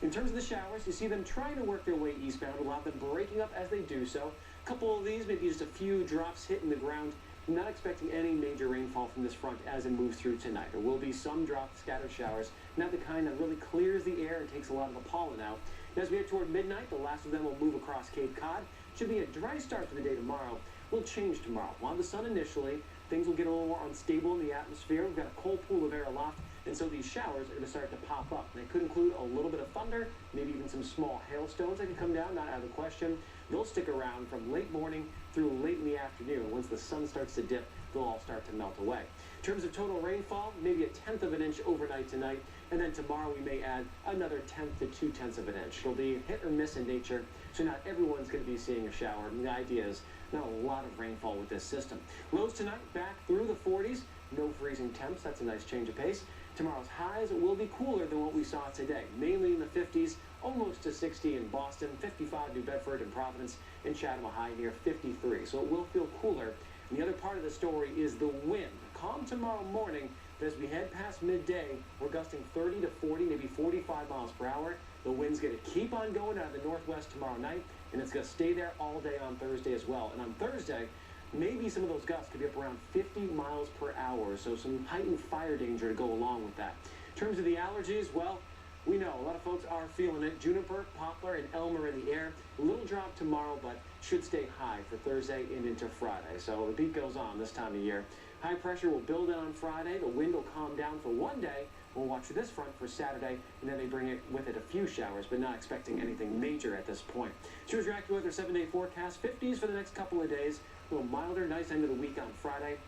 Speaker 9: In terms of the showers, you see them trying to work their way eastbound, a lot of them breaking up as they do so. A couple of these, maybe just a few drops hitting the ground. Not expecting any major rainfall from this front as it moves through tonight. There will be some drops, scattered showers, not the kind that really clears the air and takes a lot of the pollen out. And as we head toward midnight, the last of them will move across Cape Cod. Should be a dry start to the day tomorrow. Will change tomorrow. We'll have the sun initially. Things will get a little more unstable in the atmosphere. We've got a cold pool of air aloft, and so these showers are going to start to pop up. They could include a little bit of thunder, maybe even some small hailstones that can come down, not out of the question. They'll stick around from late morning through late in the afternoon. Once the sun starts to dip, they'll all start to melt away. In terms of total rainfall, maybe 1/10 of an inch overnight tonight, and then tomorrow we may add another 1/10 to 2/10 of an inch. It'll be hit or miss in nature, so not everyone's going to be seeing a shower. I mean, the idea is not a lot of rainfall with this system. Lows tonight back through the 40s, no freezing temps. That's a nice change of pace. Tomorrow's highs will be cooler than what we saw today, mainly in the 50s, almost to 60 in Boston, 55 New Bedford and Providence, and Chatham a high near 53. So it will feel cooler. And the other part of the story is the wind. Calm tomorrow morning, but as we head past midday, we're gusting 30 to 40, maybe 45 miles per hour. The wind's going to keep on going out of the northwest tomorrow night, and it's going to stay there all day on Thursday as well. And on Thursday, maybe some of those gusts could be up around 50 miles per hour, so some heightened fire danger to go along with that. In terms of the allergies, well, we know a lot of folks are feeling it. Juniper, poplar, and elm are in the air. A little drop tomorrow, but should stay high for Thursday and into Friday. So the beat goes on this time of year. High pressure will build in on Friday. The wind will calm down for one day. We'll watch for this front for Saturday, and then they bring it with it a few showers, but not expecting anything major at this point. Here's your AccuWeather 7-day forecast. 50s for the next couple of days. A little milder, nice end of the week on Friday.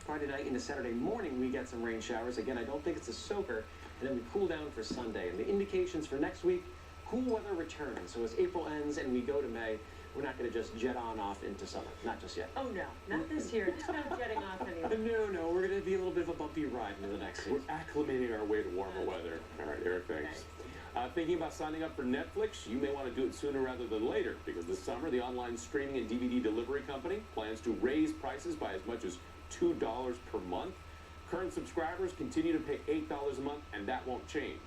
Speaker 9: Friday night into Saturday morning, we get some rain showers. Again, I don't think it's a soaker. And then we cool down for Sunday. And the indications for next week, cool weather returns. So as April ends and we go to May, we're not going to just jet on off into summer. Not just yet.
Speaker 3: Oh, no. Not this year. Just not jetting off anyway.
Speaker 9: No. We're going to be a little bit of a bumpy ride into the next season.
Speaker 2: We're acclimating our way to warmer weather. All right, Eric, thanks. Thinking about signing up for Netflix? You may want to do it sooner rather than later, because this summer, the online streaming and DVD delivery company plans to raise prices by as much as $2 per month. Current subscribers continue to pay $8 a month, and that won't change.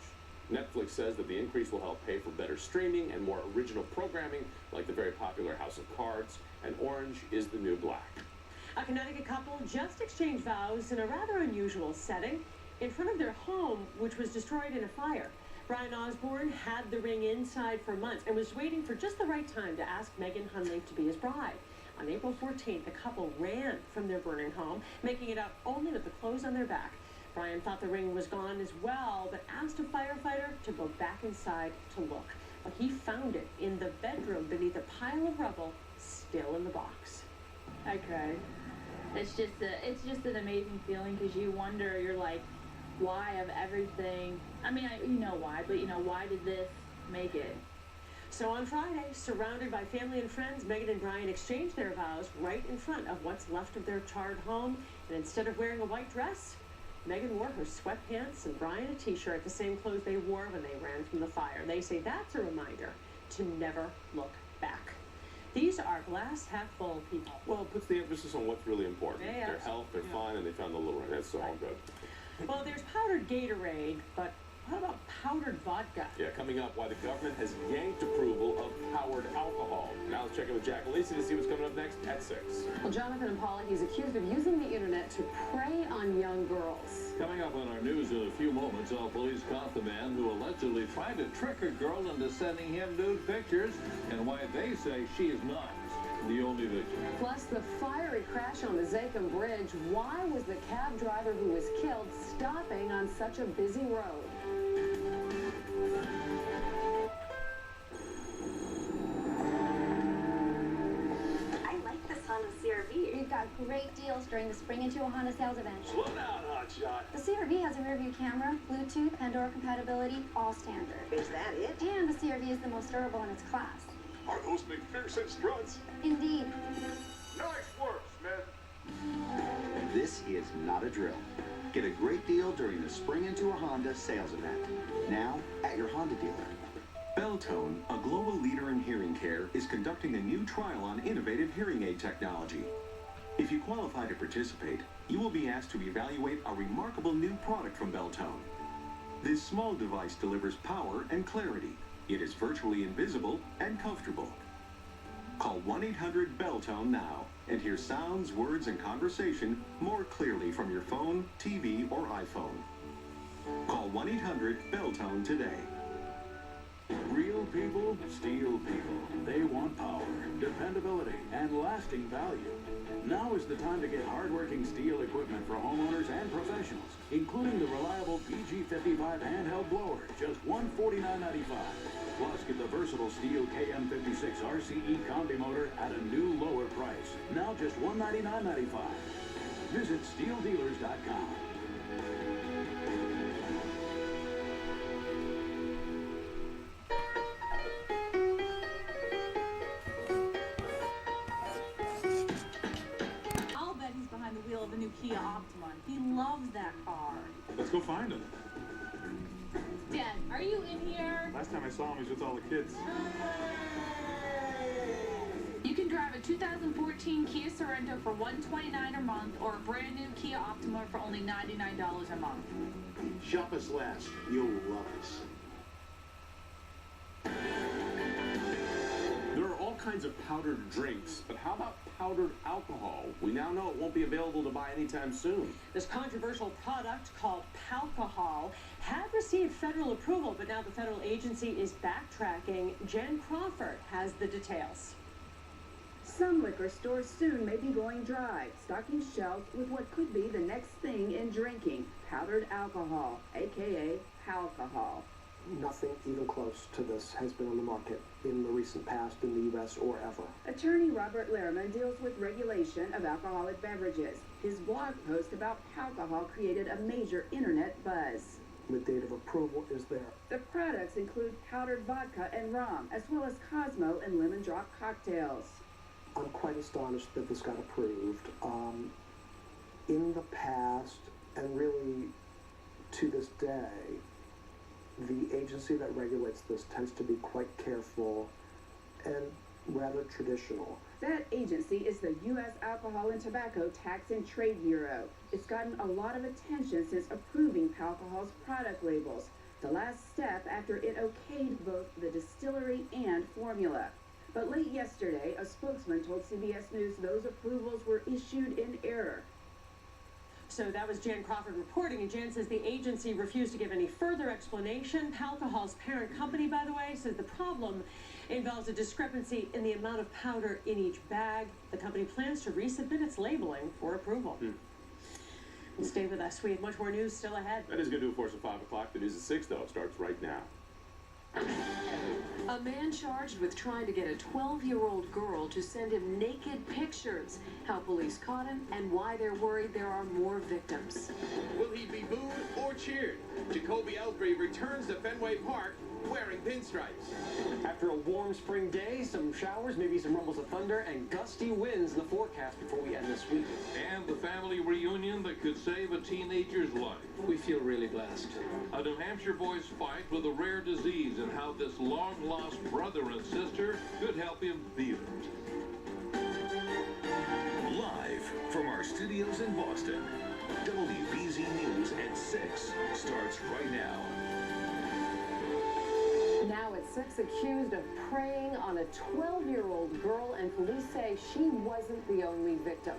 Speaker 2: Netflix says that the increase will help pay for better streaming and more original programming, like the very popular House of Cards, and Orange is the New Black.
Speaker 3: A Connecticut couple just exchanged vows in a rather unusual setting in front of their home, which was destroyed in a fire. Brian Osborne had the ring inside for months and was waiting for just the right time to ask Megan Hunleaf to be his bride. On April 14th, the couple ran from their burning home, making it out only with the clothes on their back. Brian thought the ring was gone as well, but asked a firefighter to go back inside to look. But he found it in the bedroom beneath a pile of rubble, still in the box.
Speaker 6: I cried. It's just an amazing feeling, because you wonder, you're like, why of everything? I mean, you know why, but why did this make it?
Speaker 3: So on Friday, surrounded by family and friends, Megan and Brian exchanged their vows right in front of what's left of their charred home. And instead of wearing a white dress, Megan wore her sweatpants and Brian a t-shirt, the same clothes they wore when they ran from the fire. They say that's a reminder to never look back. These are glass half full people.
Speaker 2: Well, it puts the emphasis on what's really important. Their health, their fun, and they found the little ring. That's all good.
Speaker 3: Well, there's powdered Gatorade, but What about powdered vodka?
Speaker 2: Yeah, coming up, why the government has yanked approval of powdered alcohol. Now let's check in with Jacoby to see what's coming up next at 6.
Speaker 3: Well, Jonathan and Paula, he's accused of using the internet to prey on young girls.
Speaker 7: Coming up on our news in a few moments, how police caught the man who allegedly tried to trick a girl into sending him nude pictures, and why they say she is not the only victim.
Speaker 3: Plus, the fiery crash on the Jacoby Bridge. Why was the cab driver who was killed stopping on such a busy road?
Speaker 29: I like this Honda CR-V. We've got great deals during the Spring Into a Honda sales event.
Speaker 2: Slow down, hotshot.
Speaker 29: The CR-V has a rear-view camera, Bluetooth, Pandora compatibility, all standard.
Speaker 31: Is that it?
Speaker 29: And the CR-V is the most durable in its class.
Speaker 2: Are those McPherson struts?
Speaker 29: Indeed.
Speaker 2: Nice work, Smith.
Speaker 8: This is not a drill. Get a great deal during the Spring Into a Honda sales event. Now at your Honda dealer.
Speaker 10: Beltone, a global leader in hearing care, is conducting a new trial on innovative hearing aid technology. If you qualify to participate, you will be asked to evaluate a remarkable new product from Beltone. This small device delivers power and clarity. It is virtually invisible and comfortable. Call 1-800-BELTONE now and hear sounds, words, and conversation more clearly from your phone, TV, or iPhone. Call 1-800-BELTONE today.
Speaker 17: Real people, steel people. They want power, dependability, and lasting value. Now is the time to get hardworking steel equipment for homeowners and professionals, including the reliable PG55 handheld blower, just $149.95. Plus, get the versatile steel KM56 RCE combi motor at a new lower price. Now just $199.95. Visit SteelDealers.com.
Speaker 6: I'll bet he's behind the wheel of a new Kia Optima. He loves that car.
Speaker 2: Let's go find him.
Speaker 6: Dad, are you in here?
Speaker 2: Last time I saw him, he was with all the kids.
Speaker 6: You can drive a 2014 Kia Sorento for $129 a month or a brand new Kia Optima for only $99 a month.
Speaker 9: Shop us last. You'll love us.
Speaker 2: There are all kinds of powdered drinks, but how about powdered alcohol? We now know it won't be available to buy anytime soon.
Speaker 3: This controversial product called Palcohol had received federal approval, but now the federal agency is backtracking. Jen Crawford has the details.
Speaker 12: Some liquor stores soon may be going dry, stocking shelves with what could be the next thing in drinking, powdered alcohol, aka Palcohol.
Speaker 13: Nothing even close to this has been on the market in the recent past in the U.S. or ever.
Speaker 12: Attorney Robert Lehrman deals with regulation of alcoholic beverages. His blog post about Palcohol created a major internet buzz.
Speaker 13: The date of approval is there.
Speaker 12: The products include powdered vodka and rum, as well as Cosmo and lemon drop cocktails.
Speaker 13: I'm quite astonished that this got approved. In the past, and really to this day, the agency that regulates this tends to be quite careful and rather traditional.
Speaker 12: That agency is the U.S. Alcohol and Tobacco Tax and Trade Bureau. It's gotten a lot of attention since approving Palcohol's product labels, the last step after it okayed both the distillery and formula. But late yesterday, a spokesman told CBS News those approvals were issued in error.
Speaker 3: So that was Jan Crawford reporting, and Jan says the agency refused to give any further explanation. Palcohol's parent company, by the way, says the problem involves a discrepancy in the amount of powder in each bag. The company plans to resubmit its labeling for approval. Stay with us. We have much more news still ahead.
Speaker 2: That is going to do it for us at 5 o'clock. The news at 6, though. It starts right now.
Speaker 14: A man charged with trying to get a 12-year-old girl to send him naked pictures. How police caught him and why they're worried there are more victims.
Speaker 15: Will he be booed or cheered? Jacoby Ellsbury returns to Fenway Park wearing pinstripes.
Speaker 9: After a warm spring day, some showers, maybe some rumbles of thunder, and gusty winds in the forecast before we end this week.
Speaker 7: And the family reunion that could save a teenager's life.
Speaker 9: We feel really blessed.
Speaker 7: A New Hampshire boy's fight with a rare disease and how this long-lost brother and sister could help him beat it.
Speaker 26: Live from our studios in Boston, WBZ News at 6 starts right now.
Speaker 14: 6 accused of preying on a 12-year-old girl, and police say she wasn't the only victim.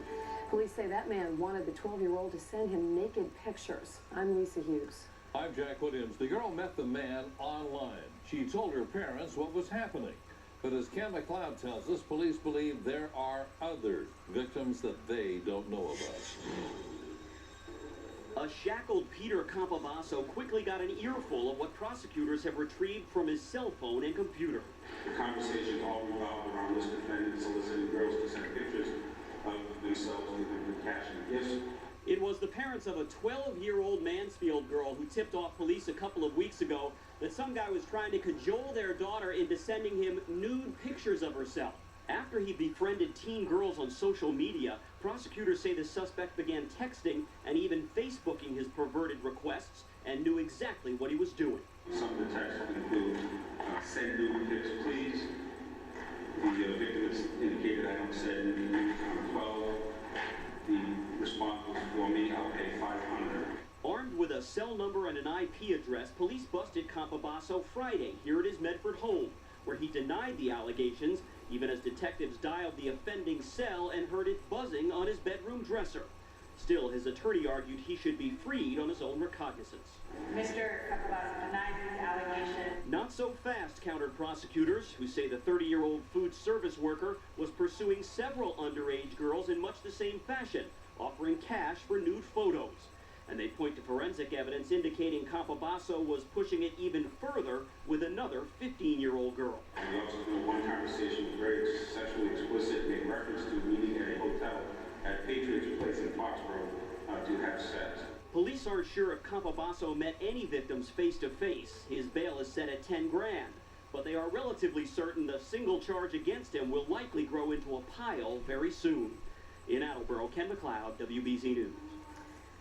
Speaker 14: Police say that man wanted the 12-year-old to send him naked pictures. I'm Lisa Hughes.
Speaker 7: I'm Jack Williams. The girl met the man online. She told her parents what was happening. But as Ken McLeod tells us, police believe there are other victims that they don't know about.
Speaker 11: A shackled Peter Campobasso quickly got an earful of what prosecutors have retrieved from his cell phone and computer.
Speaker 16: The conversation all revolved around this defendant soliciting girls to send pictures of themselves with cash and gifts.
Speaker 11: It was the parents of a 12-year-old Mansfield girl who tipped off police a couple of weeks ago that some guy was trying to cajole their daughter into sending him nude pictures of herself. After he befriended teen girls on social media, prosecutors say the suspect began texting and even Facebooking his perverted requests and knew exactly what he was doing.
Speaker 16: Some of the texts include, send nude pics, please. The victim has indicated I don't send nude. I'm 12. The response was, for me, I'll pay $500.
Speaker 11: Armed with a cell number and an IP address, police busted Campobasso Friday here at his Medford home, where he denied the allegations, even as detectives dialed the offending cell and heard it buzzing on his bedroom dresser. Still, his attorney argued he should be freed on his own recognizance.
Speaker 6: Mr. Campobasso denied these allegations.
Speaker 11: Not so fast, countered prosecutors, who say the 30-year-old food service worker was pursuing several underage girls in much the same fashion, offering cash for nude photos. And they point to forensic evidence indicating Campobasso was pushing it even further with another 15-year-old girl.
Speaker 16: We also do one conversation very sexually explicit, made reference to meeting at a hotel at Patriots Place in Foxborough to have sex.
Speaker 11: Police aren't sure if Campobasso met any victims face-to-face. His bail is set at $10 grand. But they are relatively certain the single charge against him will likely grow into a pile very soon. In Attleboro, Ken McLeod, WBZ News.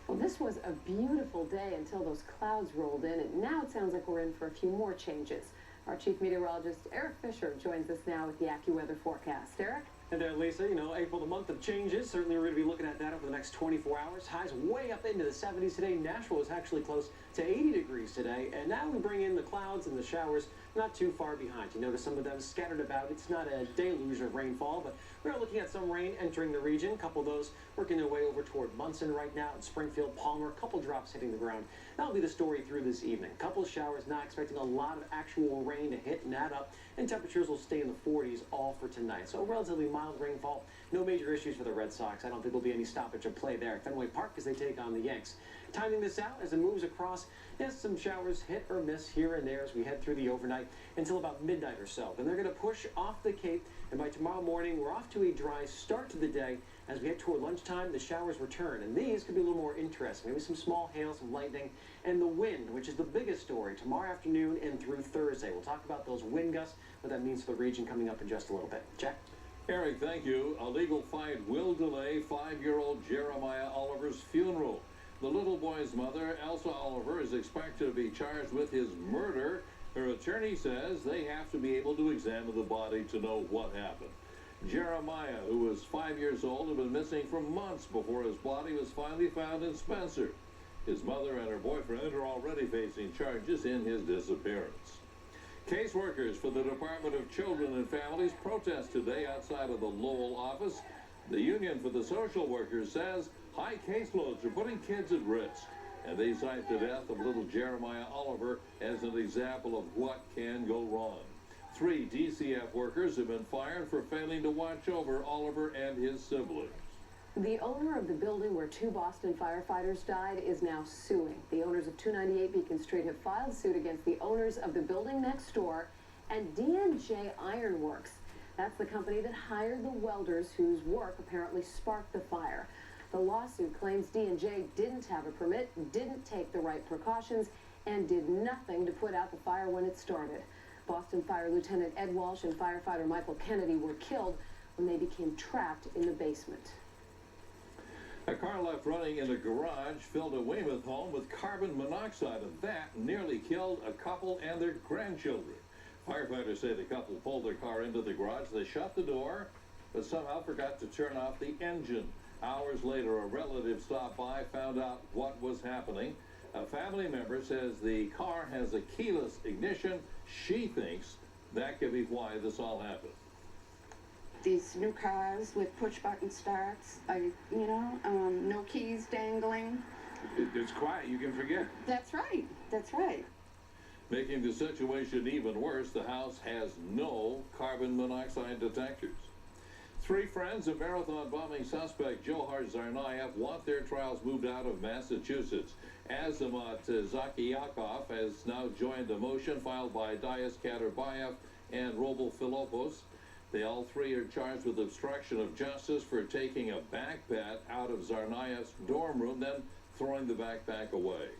Speaker 14: Well, this was a beautiful day until those clouds rolled in, and now it sounds like we're in for a few more changes. Our chief meteorologist, Eric Fisher, joins us now with the AccuWeather forecast. Eric?
Speaker 9: And there, Lisa, you know, April, the month of changes. Certainly we're going to be looking at that over the next 24 hours. Highs way up into the 70s today. Nashville is actually close to 80 degrees today. And now we bring in the clouds and the showers not too far behind. You notice some of them scattered about. It's not a deluge of rainfall, but we're looking at some rain entering the region. A couple of those working their way over toward Munson right now, in Springfield, Palmer. A couple drops hitting the ground. That'll be the story through this evening. A couple of showers, not expecting a lot of actual rain to hit and add up. And temperatures will stay in the 40s all for tonight. So relatively mild rainfall. No major issues for the Red Sox. I don't think there'll be any stoppage of play there at Fenway Park as they take on the Yanks. Timing this out as it moves across, yes, some showers hit or miss here and there as we head through the overnight until about midnight or so. Then they're going to push off the Cape, and by tomorrow morning, we're off to a dry start to the day. As we head toward lunchtime, the showers return, and these could be a little more interesting. Maybe some small hail, some lightning, and the wind, which is the biggest story tomorrow afternoon and through Thursday. We'll talk about those wind gusts, what that means for the region coming up in just a little bit. Jack?
Speaker 7: Eric, thank you. A legal fight will delay 5-year-old Jeremiah Oliver's funeral. The little boy's mother, Elsa Oliver, is expected to be charged with his murder. Her attorney says they have to be able to examine the body to know what happened. Jeremiah, who was 5 years old, had been missing for months before his body was finally found in Spencer. His mother and her boyfriend are already facing charges in his disappearance. Caseworkers for the Department of Children and Families protest today outside of the Lowell office. The Union for the Social Workers says high caseloads are putting kids at risk, and they cite the death of little Jeremiah Oliver as an example of what can go wrong. 3 DCF workers have been fired for failing to watch over Oliver and his siblings.
Speaker 14: The owner of the building where 2 Boston firefighters died is now suing. The owners of 298 Beacon Street have filed suit against the owners of the building next door and D&J Ironworks. That's the company that hired the welders whose work apparently sparked the fire. The lawsuit claims D&J didn't have a permit, didn't take the right precautions, and did nothing to put out the fire when it started. Boston Fire Lieutenant Ed Walsh and firefighter Michael Kennedy were killed when they became trapped in the basement.
Speaker 7: A car left running in a garage filled a Weymouth home with carbon monoxide, and that nearly killed a couple and their grandchildren. Firefighters say the couple pulled their car into the garage. They shut the door, but somehow forgot to turn off the engine. Hours later, a relative stopped by, found out what was happening. A family member says the car has a keyless ignition. She thinks that could be why this all happened.
Speaker 1: These new cars with push-button starts, no keys dangling.
Speaker 4: It's quiet, you can forget.
Speaker 1: That's right, that's right.
Speaker 7: Making the situation even worse, the house has no carbon monoxide detectors. 3 friends of marathon bombing suspect Johar Tsarnaev want their trials moved out of Massachusetts. Azamat Zakiyakov has now joined a motion filed by Dias Kaderbayev and Robel Philopos. They all 3 are charged with obstruction of justice for taking a backpack out of Tsarnaev's dorm room, then throwing the backpack away.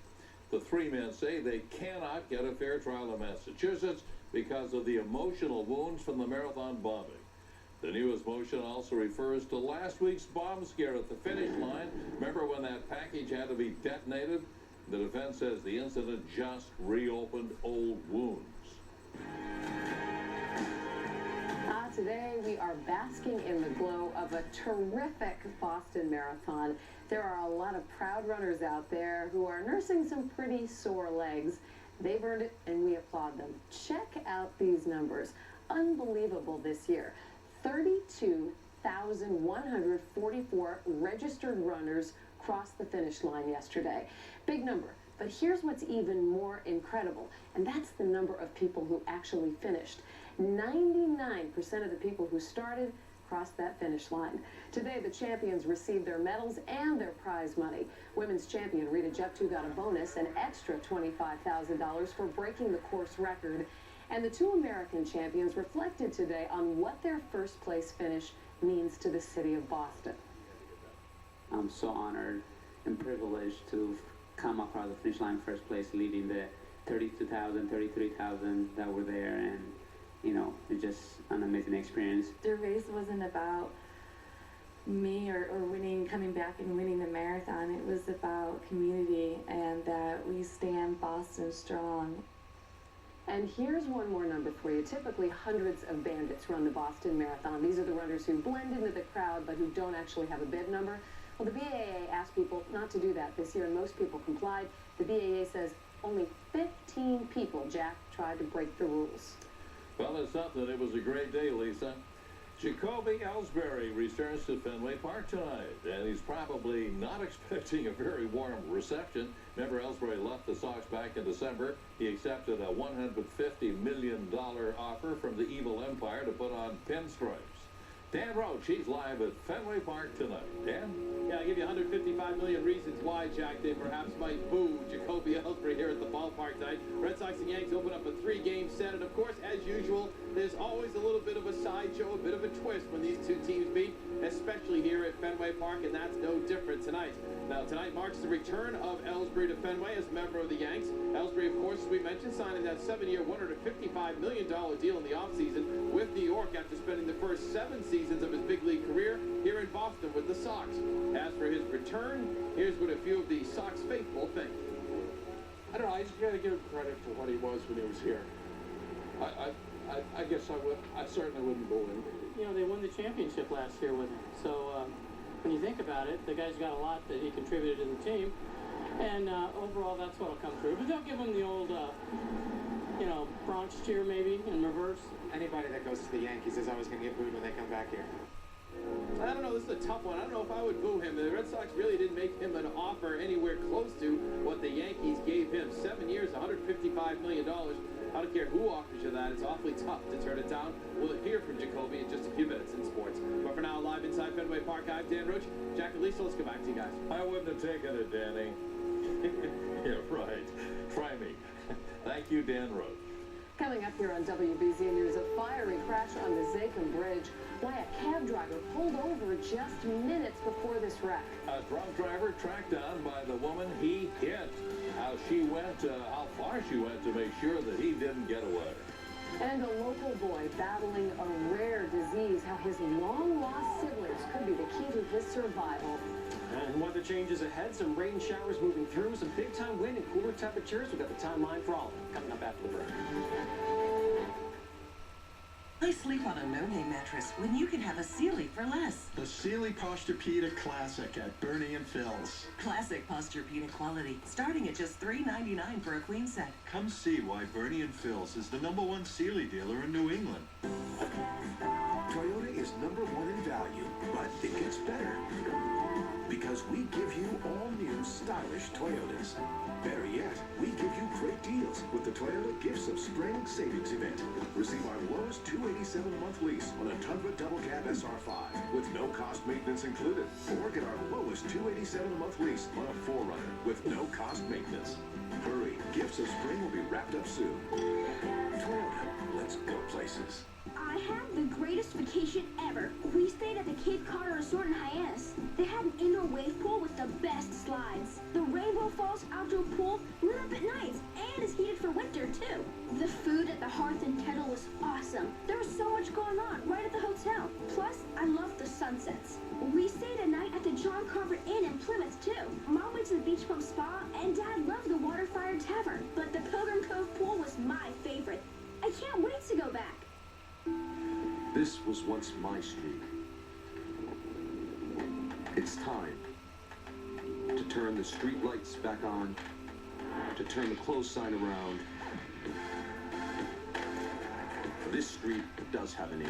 Speaker 7: The 3 men say they cannot get a fair trial in Massachusetts because of the emotional wounds from the marathon bombing. The newest motion also refers to last week's bomb scare at the finish line. Remember when that package had to be detonated? The defense says the incident just reopened old wounds.
Speaker 14: Today we are basking in the glow of a terrific Boston Marathon. There are a lot of proud runners out there who are nursing some pretty sore legs. They've earned it and we applaud them. Check out these numbers. Unbelievable this year. 32,144 registered runners crossed the finish line yesterday. Big number. But here's what's even more incredible, and that's the number of people who actually finished. 99% of the people who started crossed that finish line. Today, the champions received their medals and their prize money. Women's champion Rita Jeptu got a bonus, an extra $25,000 for breaking the course record. And the 2 American champions reflected today on what their first place finish means to the city of Boston.
Speaker 18: I'm so honored and privileged to come across the finish line first place, leading the 32,000, 33,000 that were there, and it's just an amazing experience.
Speaker 6: The race wasn't about me or winning, coming back and winning the marathon. It was about community and that we stand Boston strong.
Speaker 14: And here's one more number for you. Typically, hundreds of bandits run the Boston Marathon. These are the runners who blend into the crowd but who don't actually have a bib number. Well, the BAA asked people not to do that this year, and most people complied. The BAA says only 15 people, Jack, tried to break the rules.
Speaker 7: Well, it's something. It was a great day, Lisa. Jacoby Ellsbury returns to Fenway Park tonight, and he's probably not expecting a very warm reception. Remember, Ellsbury left the Sox back in December. He accepted a $150 million offer from the evil empire to put on pinstripes. Dan Roach, he's live at Fenway Park tonight. Dan?
Speaker 11: Yeah, I'll give you 155 million reasons why, Jack, they perhaps might boo Jacoby Ellsbury here at the ballpark tonight. Red Sox and Yanks open up a 3-game set, and of course, as usual, there's always a little bit of a sideshow, a bit of a twist when these 2 teams meet, especially here at Fenway Park, and that's no different tonight. Now, tonight marks the return of Ellsbury to Fenway as a member of the Yanks. Ellsbury, of course, as we mentioned, signing that 7-year, $155 million deal in the offseason with New York after spending the first 7 seasons of his big league career here in Boston with the Sox. As for his return, here's what a few of the Sox faithful think.
Speaker 25: I don't know, I just got to give him credit for what he was when he was here. I guess I certainly wouldn't boo him.
Speaker 19: They won the championship last year with him. So when you think about it, the guy's got a lot that he contributed to the team. And overall, that's what'll come through. But they'll give him the old, Bronx cheer maybe in reverse.
Speaker 20: Anybody that goes to the Yankees is always going to get booed when they come back here.
Speaker 11: I don't know, this is a tough one. I don't know if I would boo him. The Red Sox really didn't make him an offer anywhere close to what the Yankees gave him. 7 years, $155 million. I don't care who offers you that. It's awfully tough to turn it down. We'll hear from Jacoby in just a few minutes in sports. But for now, live inside Fenway Park, I'm Dan Roach. Jack and Lisa, let's go back to you guys.
Speaker 7: I wouldn't have taken it, Danny. Yeah, right. Try me. Thank you, Dan Roach.
Speaker 14: Coming up here on WBZ News, a fiery crash on the Zakem Bridge. Why a cab driver pulled over just minutes before this wreck.
Speaker 7: A drunk driver tracked down by the woman he hit. How far she went to make sure that he didn't get away.
Speaker 14: And a local boy battling a rare disease. How his long-lost siblings could be the key to his survival.
Speaker 9: And weather changes ahead, some rain showers moving through, some big-time wind and cooler temperatures. We've got the timeline for all of them coming up after the break.
Speaker 5: I sleep on a no-hay mattress when you can have a Sealy for less.
Speaker 8: The Sealy Posturepedic Classic at Bernie and Phil's.
Speaker 5: Classic Posturepedic quality, starting at just $3.99 for a queen set.
Speaker 8: Come see why Bernie and Phil's is the #1 Sealy dealer in New England.
Speaker 21: Toyota is #1 in value, but it gets better. Because we give you all new stylish Toyotas. Better yet, we give you great deals with the Toyota Gifts of Spring Savings Event. Receive our lowest $287 a month lease on a Tundra Double Cab SR5 with no cost maintenance included. Or get our lowest $287 a month lease on a 4Runner with no cost maintenance. Hurry, Gifts of Spring will be wrapped up soon. Toyota, let's go places.
Speaker 22: I had the greatest vacation ever. We stayed at the Cape Cod Resort in Hyannis. They had an indoor wave pool with the best slides. The Rainbow Falls outdoor pool lit up at nights and is heated for winter too. The food at the Hearth and Kettle was awesome. There was so much going on right at the hotel. Plus, I loved the sunsets. We stayed a night at the John Carver Inn in Plymouth too. Mom went to the Beach Club Spa and Dad loved the Water Fire Tavern. But the Pilgrim Cove pool was my favorite. I can't wait to go back.
Speaker 23: This was once my street. It's time to turn the street lights back on, to turn the close sign around. This street does have a name.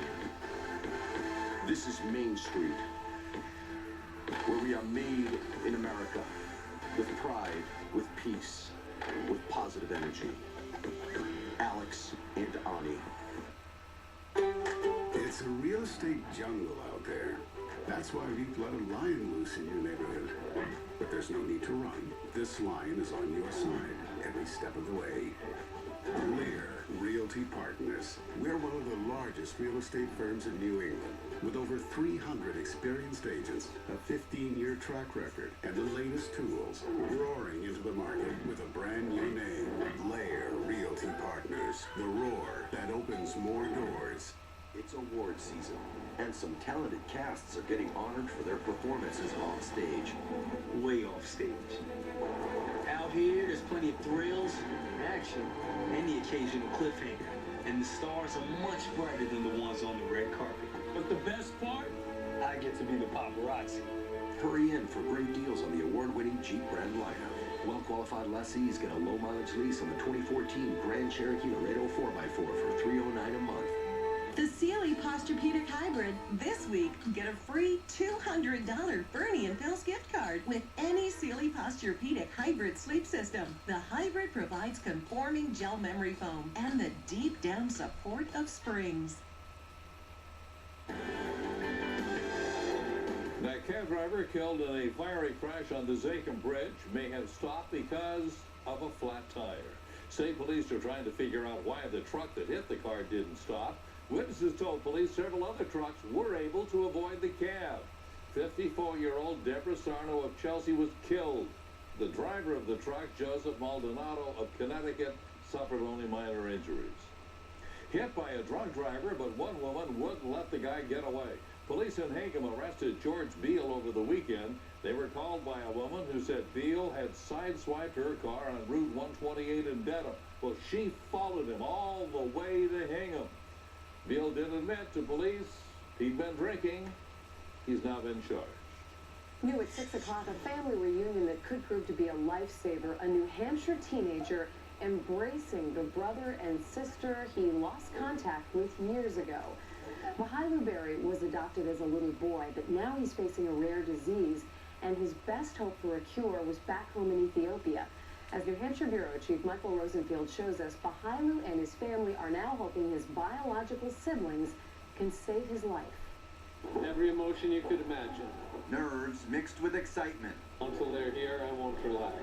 Speaker 23: This is Main Street, where we are made in America, with pride, with peace, with positive energy. Alex and Ani.
Speaker 24: It's a real estate jungle out there. That's why we've let a lion loose in your neighborhood. But there's no need to run. This lion is on your side every step of the way. Lear Realty Partners. We're one of the largest real estate firms in New England, with over 300 experienced agents, a 15-year track record, and the latest tools, roaring into the market with a brand new name. Lear Realty Partners. The roar that opens more doors.
Speaker 23: It's award season, and some talented casts are getting honored for their performances off stage.
Speaker 27: Way off stage. Out here, there's plenty of thrills, action, and the occasional cliffhanger. And the stars are much brighter than the ones on the red carpet. But the best part? I get to be the paparazzi.
Speaker 23: Hurry in for great deals on the award-winning Jeep brand lineup. Well-qualified lessees get a low-mileage lease on the 2014 Grand Cherokee Laredo 4x4 for $309 a month.
Speaker 5: The Sealy Posturepedic Hybrid. This week, get a free $200 Bernie and Phil's gift card with any Sealy Posturepedic Hybrid sleep system. The Hybrid provides conforming gel memory foam and the deep down support of springs.
Speaker 7: That cab driver killed in a fiery crash on the Jacoby Bridge may have stopped because of a flat tire. State police are trying to figure out why the truck that hit the car didn't stop. Witnesses told police several other trucks were able to avoid the cab. 54-year-old Deborah Sarno of Chelsea was killed. The driver of the truck, Joseph Maldonado of Connecticut, suffered only minor injuries. Hit by a drunk driver, but one woman wouldn't let the guy get away. Police in Hingham arrested George Beal over the weekend. They were called by a woman who said Beal had sideswiped her car on Route 128 in Dedham. Well, she followed him all the way to Hingham. Beal did admit to police he'd been drinking. He's now been charged.
Speaker 14: New at 6 o'clock, a family reunion that could prove to be a lifesaver. A New Hampshire teenager embracing the brother and sister he lost contact with years ago. Ellsbury was adopted as a little boy, but now he's facing a rare disease, and his best hope for a cure was back home in Ethiopia. As New Hampshire Bureau Chief Michael Rosenfield shows us, Bahilu and his family are now hoping his biological siblings can save his life.
Speaker 9: Every emotion you could imagine.
Speaker 28: Nerves mixed with excitement.
Speaker 9: Until they're here, I won't relax.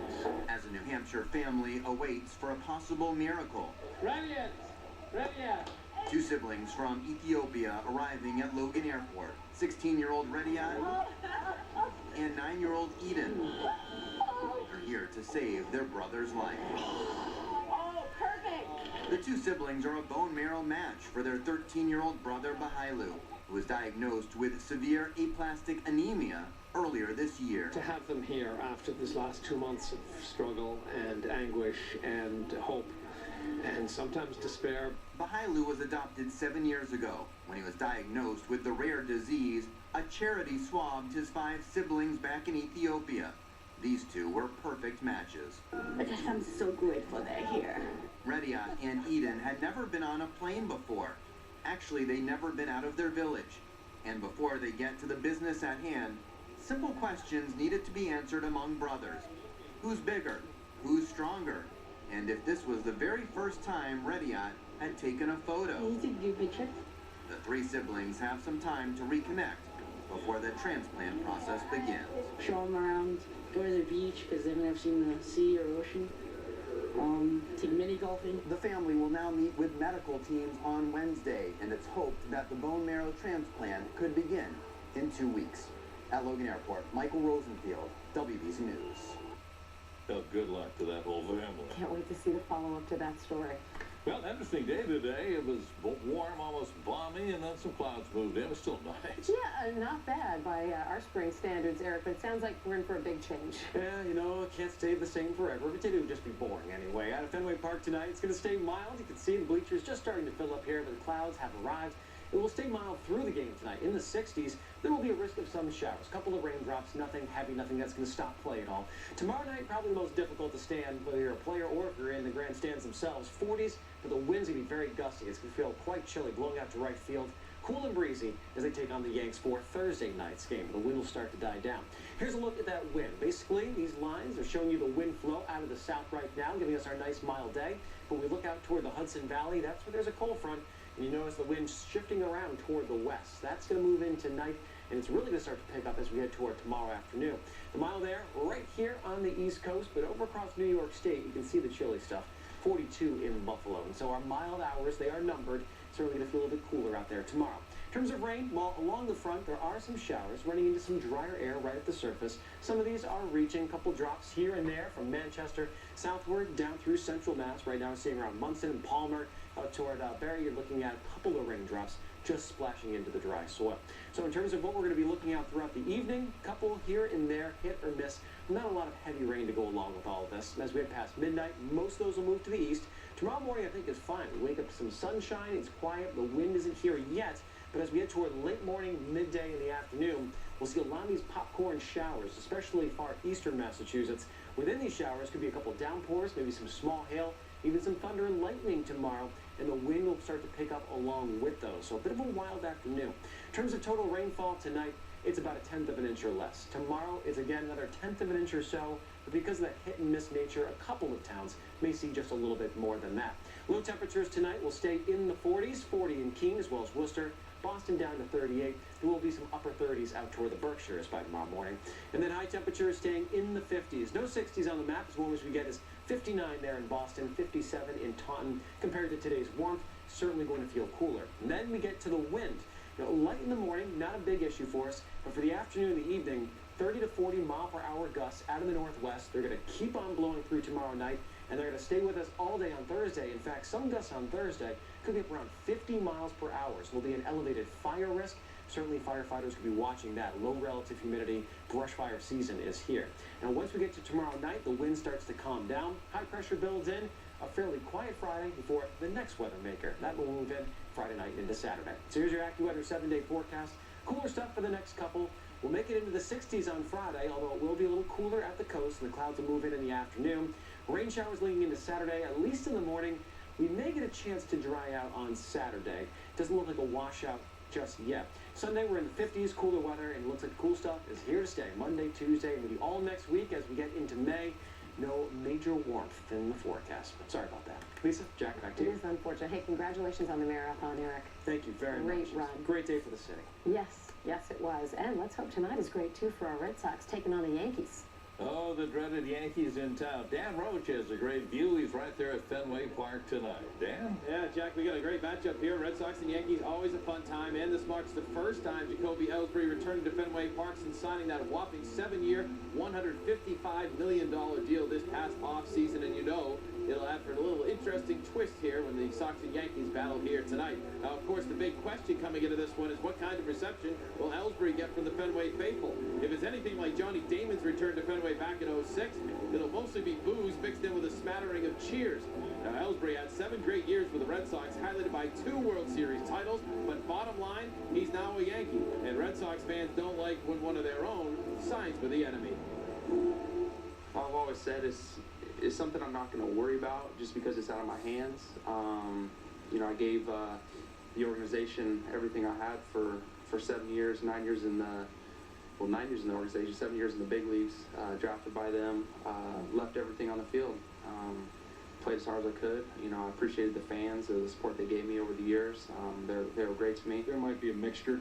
Speaker 28: As a New Hampshire family awaits for a possible miracle.
Speaker 9: Ready yet.
Speaker 28: Two siblings from Ethiopia arriving at Logan Airport. 16-year-old Rediat and 9-year-old Eden are here to save their brother's life.
Speaker 22: Oh, perfect!
Speaker 28: The two siblings are a bone marrow match for their 13-year-old brother Bahilu, who was diagnosed with severe aplastic anemia earlier this year.
Speaker 9: To have them here after this last 2 months of struggle and anguish and hope and sometimes despair.
Speaker 28: Bahailu was adopted 7 years ago. When he was diagnosed with the rare disease, a charity swabbed his 5 siblings back in Ethiopia. These two were perfect matches.
Speaker 2: I'm so grateful they're here.
Speaker 28: Redia and Eden had never been on a plane before. Actually, they'd never been out of their village. And before they get to the business at hand, simple questions needed to be answered among brothers. Who's bigger? Who's stronger? And if this was the very first time Redia had taken a photo.
Speaker 2: Can you take your picture?
Speaker 28: The 3 siblings have some time to reconnect before the transplant process begins.
Speaker 2: Show them around, go to the beach because they've never seen the sea or ocean. Take mini golfing.
Speaker 28: The family will now meet with medical teams on Wednesday, and it's hoped that the bone marrow transplant could begin in 2 weeks. At Logan Airport, Michael Rosenfield, WBZ News.
Speaker 7: Well, good luck to that whole family.
Speaker 14: Can't wait to see the follow-up to that story.
Speaker 7: Well, interesting day today. It was warm, almost balmy, and then some clouds moved in. It was still nice.
Speaker 14: Yeah, not bad by our spring standards, Eric, but it sounds like we're in for a big change.
Speaker 9: Yeah, you know, it can't stay the same forever, but it would just be boring anyway. Out of Fenway Park tonight, it's going to stay mild. You can see the bleachers just starting to fill up here, but the clouds have arrived. It will stay mild through the game tonight. In the 60s, there will be a risk of some showers. A couple of raindrops, nothing heavy, nothing that's going to stop play at all. Tomorrow night, probably the most difficult to stand, whether you're a player or if you're in the grandstands themselves. 40s, but the wind's going to be very gusty. It's going to feel quite chilly, blowing out to right field. Cool and breezy as they take on the Yanks for Thursday night's game. The wind will start to die down. Here's a look at that wind. Basically, these lines are showing you the wind flow out of the south right now, giving us our nice mild day. But we look out toward the Hudson Valley, that's where there's a cold front. And you notice the wind shifting around toward the west. That's going to move in tonight, and it's really going to start to pick up as we head toward tomorrow afternoon. The mild air right here on the East Coast, but over across New York State, you can see the chilly stuff. 42 in Buffalo. And so our mild hours, they are numbered. Certainly going to feel a little bit cooler out there tomorrow. In terms of rain, well, along the front, there are some showers running into some drier air right at the surface. Some of these are reaching a couple drops here and there from Manchester southward down through central Mass. Right now we're seeing around Munson and Palmer out toward Barry. You're looking at a couple of raindrops just splashing into the dry soil. So in terms of what we're going to be looking at throughout the evening, a couple here and there, hit or miss. Not a lot of heavy rain to go along with all of this. As we head past midnight, most of those will move to the east. Tomorrow morning, I think, is fine. We wake up to some sunshine. It's quiet. The wind isn't here yet. But as we head toward late morning, midday, in the afternoon, we'll see a lot of these popcorn showers, especially far eastern Massachusetts. Within these showers could be a couple of downpours, maybe some small hail, even some thunder and lightning tomorrow, and the wind will start to pick up along with those. So a bit of a wild afternoon. In terms of total rainfall tonight, it's about a 1/10 of an inch or less. Tomorrow is again another 1/10 of an inch or so, but because of that hit and miss nature, a couple of towns may see just a little bit more than that. Low temperatures tonight will stay in the 40s, 40 in Keene as well as Worcester. Boston down to 38. There will be some upper 30s out toward the Berkshires by tomorrow morning. And then high temperatures staying in the 50s. No 60s on the map. As warm as we get is 59 there in Boston, 57 in Taunton. Compared to today's warmth, certainly going to feel cooler. And then we get to the wind. You know, light in the morning, not a big issue for us. But for the afternoon and the evening, 30 to 40 mile per hour gusts out of the northwest. They're going to keep on blowing through tomorrow night. And they're going to stay with us all day on Thursday. In fact, some gusts on Thursday could be up around 50 miles per hour. So there'll be an elevated fire risk. Certainly firefighters could be watching that. Low relative humidity, brush fire season is here. Now once we get to tomorrow night, the wind starts to calm down. High pressure builds in. A fairly quiet Friday before the next weather maker. That will move in Friday night into Saturday. So here's your AccuWeather 7-day forecast. Cooler stuff for the next couple. We'll make it into the 60s on Friday, although it will be a little cooler at the coast, and the clouds will move in the afternoon. Rain showers leading into Saturday, at least in the morning. We may get a chance to dry out on Saturday. Doesn't look like a washout just yet. Sunday, we're in the 50s, cooler weather, and it looks like cool stuff is here to stay. Monday, Tuesday, maybe all next week as we get into May. No major warmth in the forecast. Sorry about that. Lisa, Jack, back to you.
Speaker 14: It is unfortunate. Hey, congratulations on the marathon, Eric.
Speaker 9: Thank you very much.
Speaker 14: Great run.
Speaker 9: Great day for the city.
Speaker 14: Yes, yes, it was. And let's hope tonight is great, too, for our Red Sox taking on the Yankees.
Speaker 7: Oh, the dreaded Yankees in town. Dan Roach has a great view. He's right there at Fenway Park tonight. Dan?
Speaker 3: Yeah, Jack, we got a great matchup here. Red Sox and Yankees, always a fun time. And this marks the first time Jacoby Ellsbury returned to Fenway Park since signing that whopping 7-year, $155 million deal this past offseason. And you know, it'll add for a little interesting twist here when the Sox and Yankees battle here tonight. Now, of course, the big question coming into this one is what kind of reception will Ellsbury get from the Fenway faithful? If it's anything like Johnny Damon's return to Fenway back in '06, it'll mostly be boos mixed in with a smattering of cheers. Now, Ellsbury Ellsbury had 7 great years with the Red Sox, highlighted by 2 World Series titles, but bottom line, he's now a Yankee, and Red Sox fans don't like when one of their own signs with the enemy.
Speaker 4: I've always said it's something I'm not going to worry about just because it's out of my hands. You know, I gave the organization everything I had for 7 years, 9 years in the, well, 9 years in the organization, 7 years in the big leagues, drafted by them, left everything on the field. Played as hard as I could. You know, I appreciated the fans, the support they gave me over the years. They were great to me.
Speaker 10: There might be a mixture.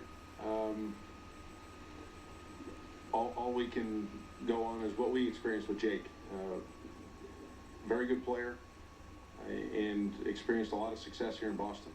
Speaker 10: All we can go on is what we experienced with Jake. Very good player and experienced a lot of success here in Boston.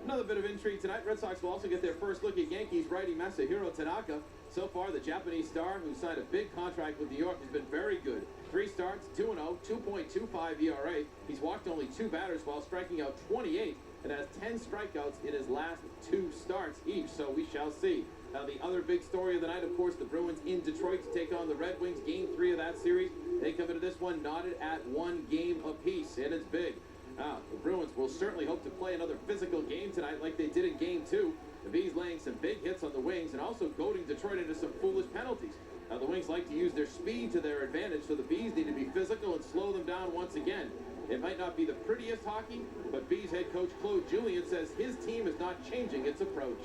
Speaker 3: Another bit of intrigue tonight. Red Sox will also get their first look at Yankees righty Masahiro Tanaka. So far, the Japanese star, who signed a big contract with New York, has been very good. 3 starts, 2-0, 2.25 ERA. He's walked only 2 batters while striking out 28 and has 10 strikeouts in his last 2 starts each, so we shall see. Now, the other big story of the night, of course, the Bruins in Detroit to take on the Red Wings. Game 3 of that series. They come into this one knotted at 1 game apiece, and it's big. Now, the Bruins will certainly hope to play another physical game tonight like they did in Game 2. The Bees laying some big hits on the Wings and also goading Detroit into some foolish penalties. Now, the Wings like to use their speed to their advantage, so the Bees need to be physical and slow them down once again. It might not be the prettiest hockey, but Bees head coach Claude Julien says his team is not changing its approach.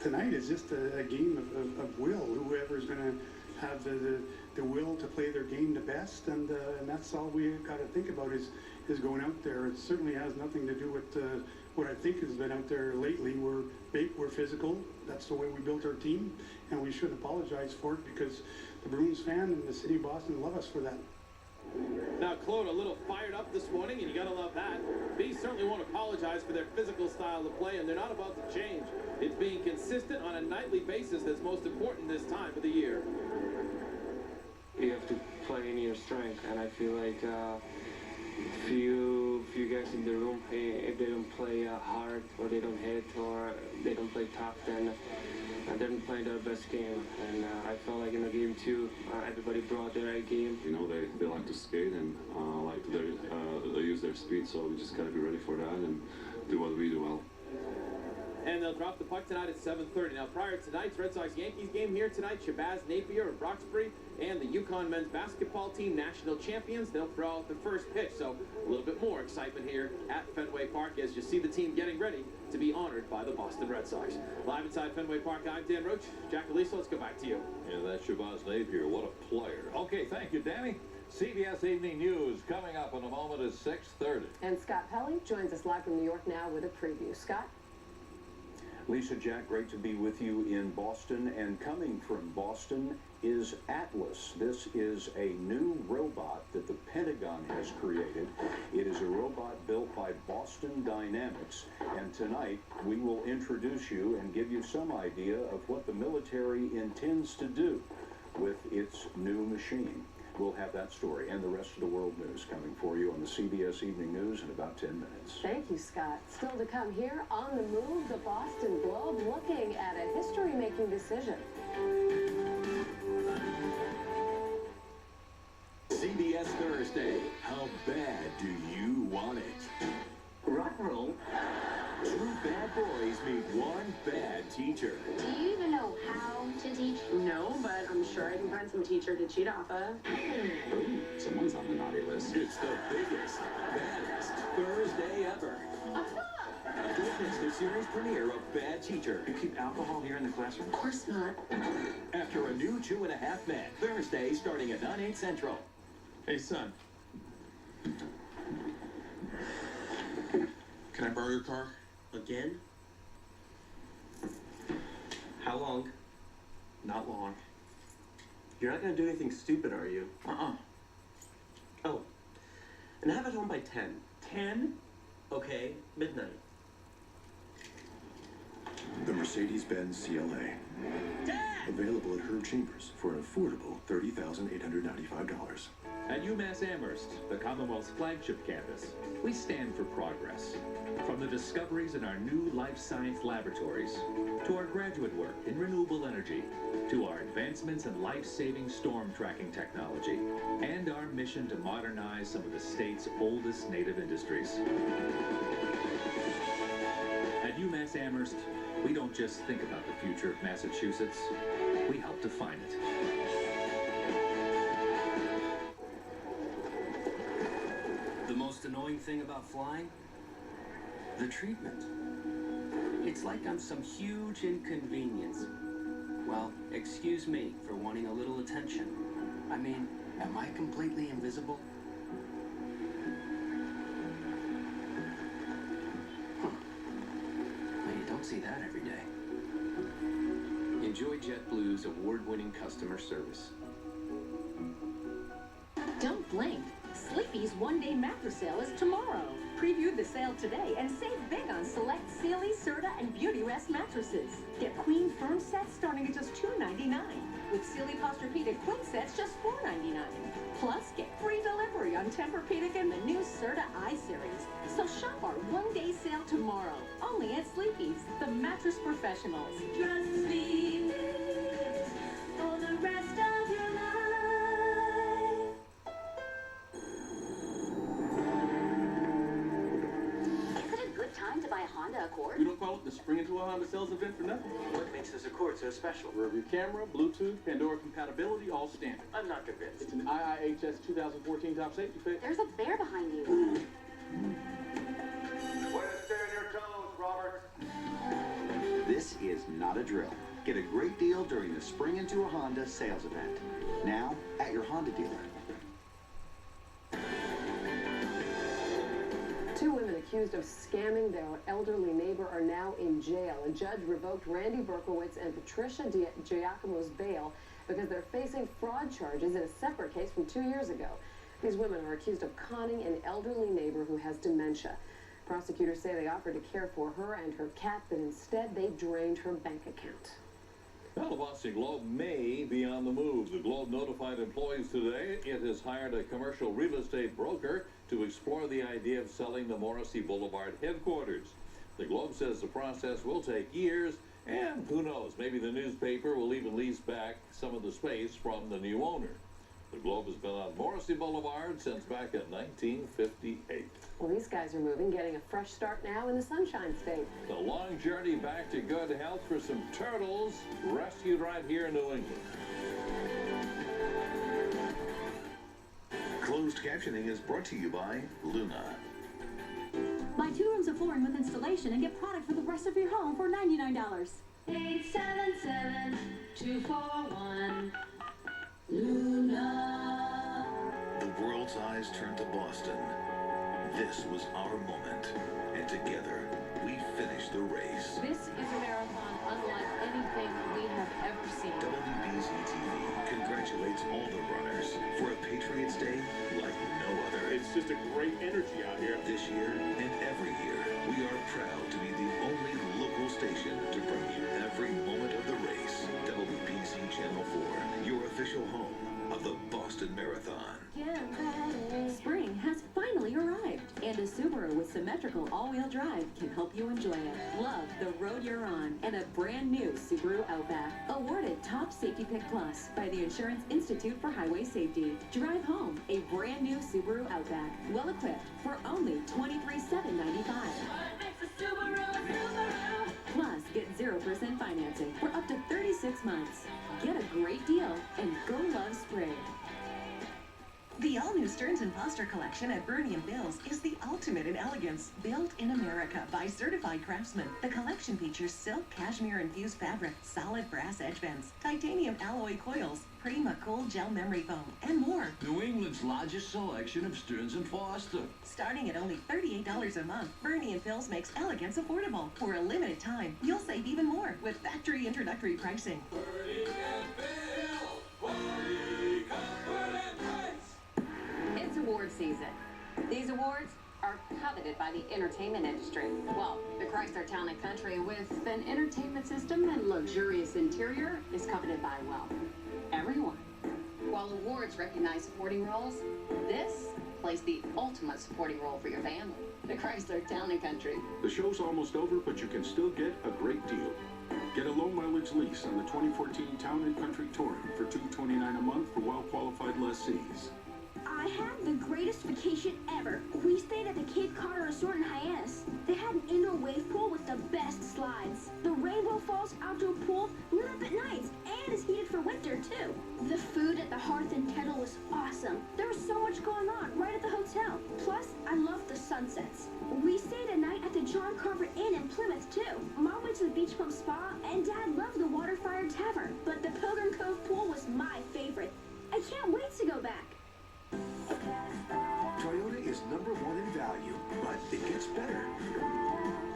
Speaker 12: Tonight is just a game of will. Whoever's going to have the will to play their game the best, and that's all we got to think about is going out there. It certainly has nothing to do with what I think has been out there lately. We're big, we're physical. That's the way we built our team, and we shouldn't apologize for it because the Bruins fan and the city of Boston love us for that.
Speaker 3: Now, Claude, a little fired up this morning, and you got to love that. Bees certainly won't apologize for their physical style of play, and they're not about to change. It's being consistent on a nightly basis that's most important this time of the year.
Speaker 13: You have to play in your strength, and I feel like if you guys in the room, if they don't play hard, or they don't hit, or they don't play tough, then they didn't play their best game. And I felt like in the game 2, everybody brought their right game.
Speaker 15: You know, they like to skate and like to use their speed, so we just got to be ready for that and do what we do well.
Speaker 3: And they'll drop the puck tonight at 7:30. Now, prior to tonight's Red Sox-Yankees game here tonight, Shabazz Napier of Roxbury and the Yukon men's basketball team, national champions, they'll throw out the first pitch. So a little bit more excitement here at Fenway Park as you see the team getting ready to be honored by the Boston Red Sox. Live inside Fenway Park, I'm Dan Roach. Jack Elisa, let's go back to you.
Speaker 7: Yeah, that's Shabazz Napier. What a player. Okay, thank you, Danny. CBS Evening News coming up in a moment at 6:30.
Speaker 14: And Scott Pelley joins us live from New York now with a preview. Scott?
Speaker 16: Lisa, Jack, great to be with you in Boston. And coming from Boston is Atlas. This is a new robot that the Pentagon has created. It is a robot built by Boston Dynamics. And tonight, we will introduce you and give you some idea of what the military intends to do with its new machine. We'll have that story and the rest of the world news coming for you on the CBS Evening News in about 10 minutes.
Speaker 14: Thank you, Scott. Still to come here on the move, the Boston Globe looking at a history-making decision.
Speaker 21: CBS Thursday. How bad do you want it? Rock and roll. True bad boys meet one bad teacher.
Speaker 17: Do you even know how to teach?
Speaker 26: No, but I'm sure I can find some teacher to cheat off of.
Speaker 21: Ooh, someone's on the naughty list. It's the biggest, baddest Thursday ever. Don't miss the series premiere of Bad Teacher.
Speaker 17: You keep alcohol here in the classroom? Of course not.
Speaker 21: After a new 2.5 Men, Thursday starting at 9, 8 Central.
Speaker 15: Hey, son. Can I borrow your car?
Speaker 17: Again? How long?
Speaker 15: Not long.
Speaker 17: You're not going to do anything stupid, are you? Oh. And have it home by 10. 10? Okay, midnight.
Speaker 21: The Mercedes-Benz CLA.
Speaker 17: Dad!
Speaker 21: Available at Herb Chambers for an affordable $30,895.
Speaker 1: At UMass Amherst, the Commonwealth's flagship campus, we stand for progress. From the discoveries in our new life science laboratories, to our graduate work in renewable energy, to our advancements in life-saving storm tracking technology, and our mission to modernize some of the state's oldest native industries. At UMass Amherst, we don't just think about the future of Massachusetts, we help define it.
Speaker 6: The most annoying thing about flying? The treatment. It's like I'm some huge inconvenience. Well, excuse me for wanting a little attention. I mean, am I completely invisible? Huh. Well, you don't see that every day.
Speaker 8: Enjoy JetBlue's award-winning customer service.
Speaker 11: Don't blink. Sleepy's one-day mattress sale is tomorrow. Preview the sale today and save big on select Sealy, Serta, and Beauty Rest mattresses. Get queen firm sets starting at just $2.99. With Sealy Posturepedic queen sets, just $4.99. Plus, get free delivery on Tempur-Pedic and the new Serta I-Series. So shop our one-day sale tomorrow, only at Sleepy's, the mattress professionals.
Speaker 22: Trust Sleepy for the rest of your life.
Speaker 18: Time to buy a Honda Accord?
Speaker 19: We don't call it the Spring Into a Honda sales event for nothing.
Speaker 18: What makes this Accord so special?
Speaker 19: Rear-view camera, Bluetooth, Pandora compatibility, all standard.
Speaker 18: I'm not convinced.
Speaker 19: It's an IIHS 2014 top safety pick.
Speaker 11: There's a bear behind you.
Speaker 20: Way to stay on your toes, Robert.
Speaker 25: This is not a drill. Get a great deal during the Spring Into a Honda sales event. Now, at your Honda dealer.
Speaker 14: Two women accused of scamming their elderly neighbor are now in jail. A judge revoked Randy Berkowitz and Patricia Giacomo's bail because they're facing fraud charges in a separate case from 2 years ago. These women are accused of conning an elderly neighbor who has dementia. Prosecutors say they offered to care for her and her cat, but instead they drained her bank account.
Speaker 7: Well, the Boston Globe may be on the move. The Globe notified employees today it has hired a commercial real estate broker to explore the idea of selling the Morrissey Boulevard headquarters. The Globe says the process will take years, and who knows, maybe the newspaper will even lease back some of the space from the new owner. The Globe has been on Morrissey Boulevard since back in 1958.
Speaker 14: Well, these guys are moving, getting a fresh start now in the Sunshine State.
Speaker 7: The long journey back to good health for some turtles rescued right here in New England.
Speaker 21: Closed captioning is brought to you by Luna.
Speaker 22: Buy 2 rooms of flooring with installation and get product for the rest of your home for $99. 877-241 Luna.
Speaker 21: The world's eyes turned to Boston. This was our moment, and together we finished the race.
Speaker 11: This is a marathon unlike anything we have ever seen.
Speaker 21: WBZ-TV congratulates all the runners for a Patriots Day like no other.
Speaker 19: It's just a great energy out here.
Speaker 21: This year and every year, we are proud to be the only local station to bring you every moment of the race. WBZ Channel 4, your official home of the Boston Marathon.
Speaker 11: Spring has finally arrived, and a Subaru with symmetrical all-wheel drive can help you enjoy it. Love the road you're on and a brand new Subaru Outback. Awarded Top Safety Pick Plus by the Insurance Institute for Highway Safety. Drive home a brand new Subaru Outback, well equipped for only $23,795. Plus, get 0% financing for up to 36 months. Get a great deal and go love spring.
Speaker 5: The all-new Stearns & Foster collection at Bernie & Bill's is the ultimate in elegance, built in America by certified craftsmen. The collection features silk cashmere-infused fabric, solid brass edge vents, titanium alloy coils, Prima Cool Gel Memory Foam, and more.
Speaker 21: New England's largest selection of Stearns & Foster.
Speaker 5: Starting at only $38 a month, Bernie & Bill's makes elegance affordable. For a limited time, you'll save even more with factory introductory pricing.
Speaker 22: Bernie & Bill,
Speaker 14: It's award season. These awards are coveted by the entertainment industry. Well, the Chrysler Town & Country with an entertainment system and luxurious interior is coveted by, well, everyone. While awards recognize supporting roles, this plays the ultimate supporting role for your family. The Chrysler Town & Country.
Speaker 2: The show's almost over, but you can still get a great deal. Get a low mileage lease on the 2014 Town & Country Touring for $229 a month for well-qualified lessees.
Speaker 22: I had the greatest vacation ever. We stayed at the Cape Cod Resort in Hyannis. They had an indoor wave pool with the best slides. The Rainbow Falls outdoor pool lit up at nights and is heated for winter too. The food at the Hearth and Kettle was awesome. There was so much going on right at the hotel. Plus, I loved the sunsets. We stayed a night at the John Carver Inn in Plymouth too. Mom went to the Beach Club Spa and Dad loved the Waterfire Tavern. But the Pilgrim Cove pool was my favorite. I can't wait to go back.
Speaker 21: Toyota is #1 in value, but it gets better.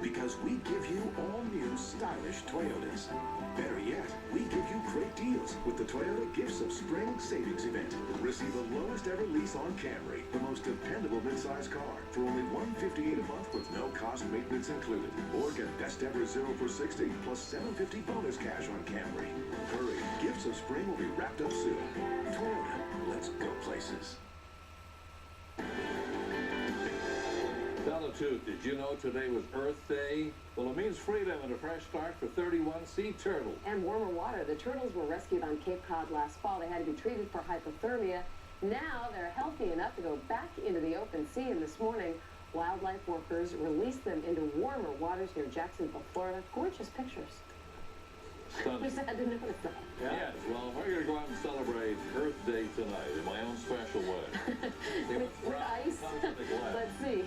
Speaker 21: Because we give you all new stylish Toyotas. Better yet, we give you great deals with the Toyota Gifts of Spring Savings Event. Receive the lowest ever lease on Camry, the most dependable midsize car, for only $158 a month with no cost maintenance included. Or get best ever 0 for 60 plus $750 bonus cash on Camry. Hurry, Gifts of Spring will be wrapped up soon. Toyota, let's go places.
Speaker 7: Bellatrix, did you know today was Earth Day? Well, it means freedom and a fresh start for 31 sea turtles.
Speaker 14: And warmer water. The turtles were rescued on Cape Cod last fall. They had to be treated for hypothermia. Now they're healthy enough to go back into the open sea. And this morning, wildlife workers released them into warmer waters near Jacksonville, Florida. Gorgeous pictures.
Speaker 7: Stunning.
Speaker 14: We sad to notice that.
Speaker 7: Yes, well, we're going to go out and celebrate Earth Day tonight in my own special way.
Speaker 14: With ice? Let's see.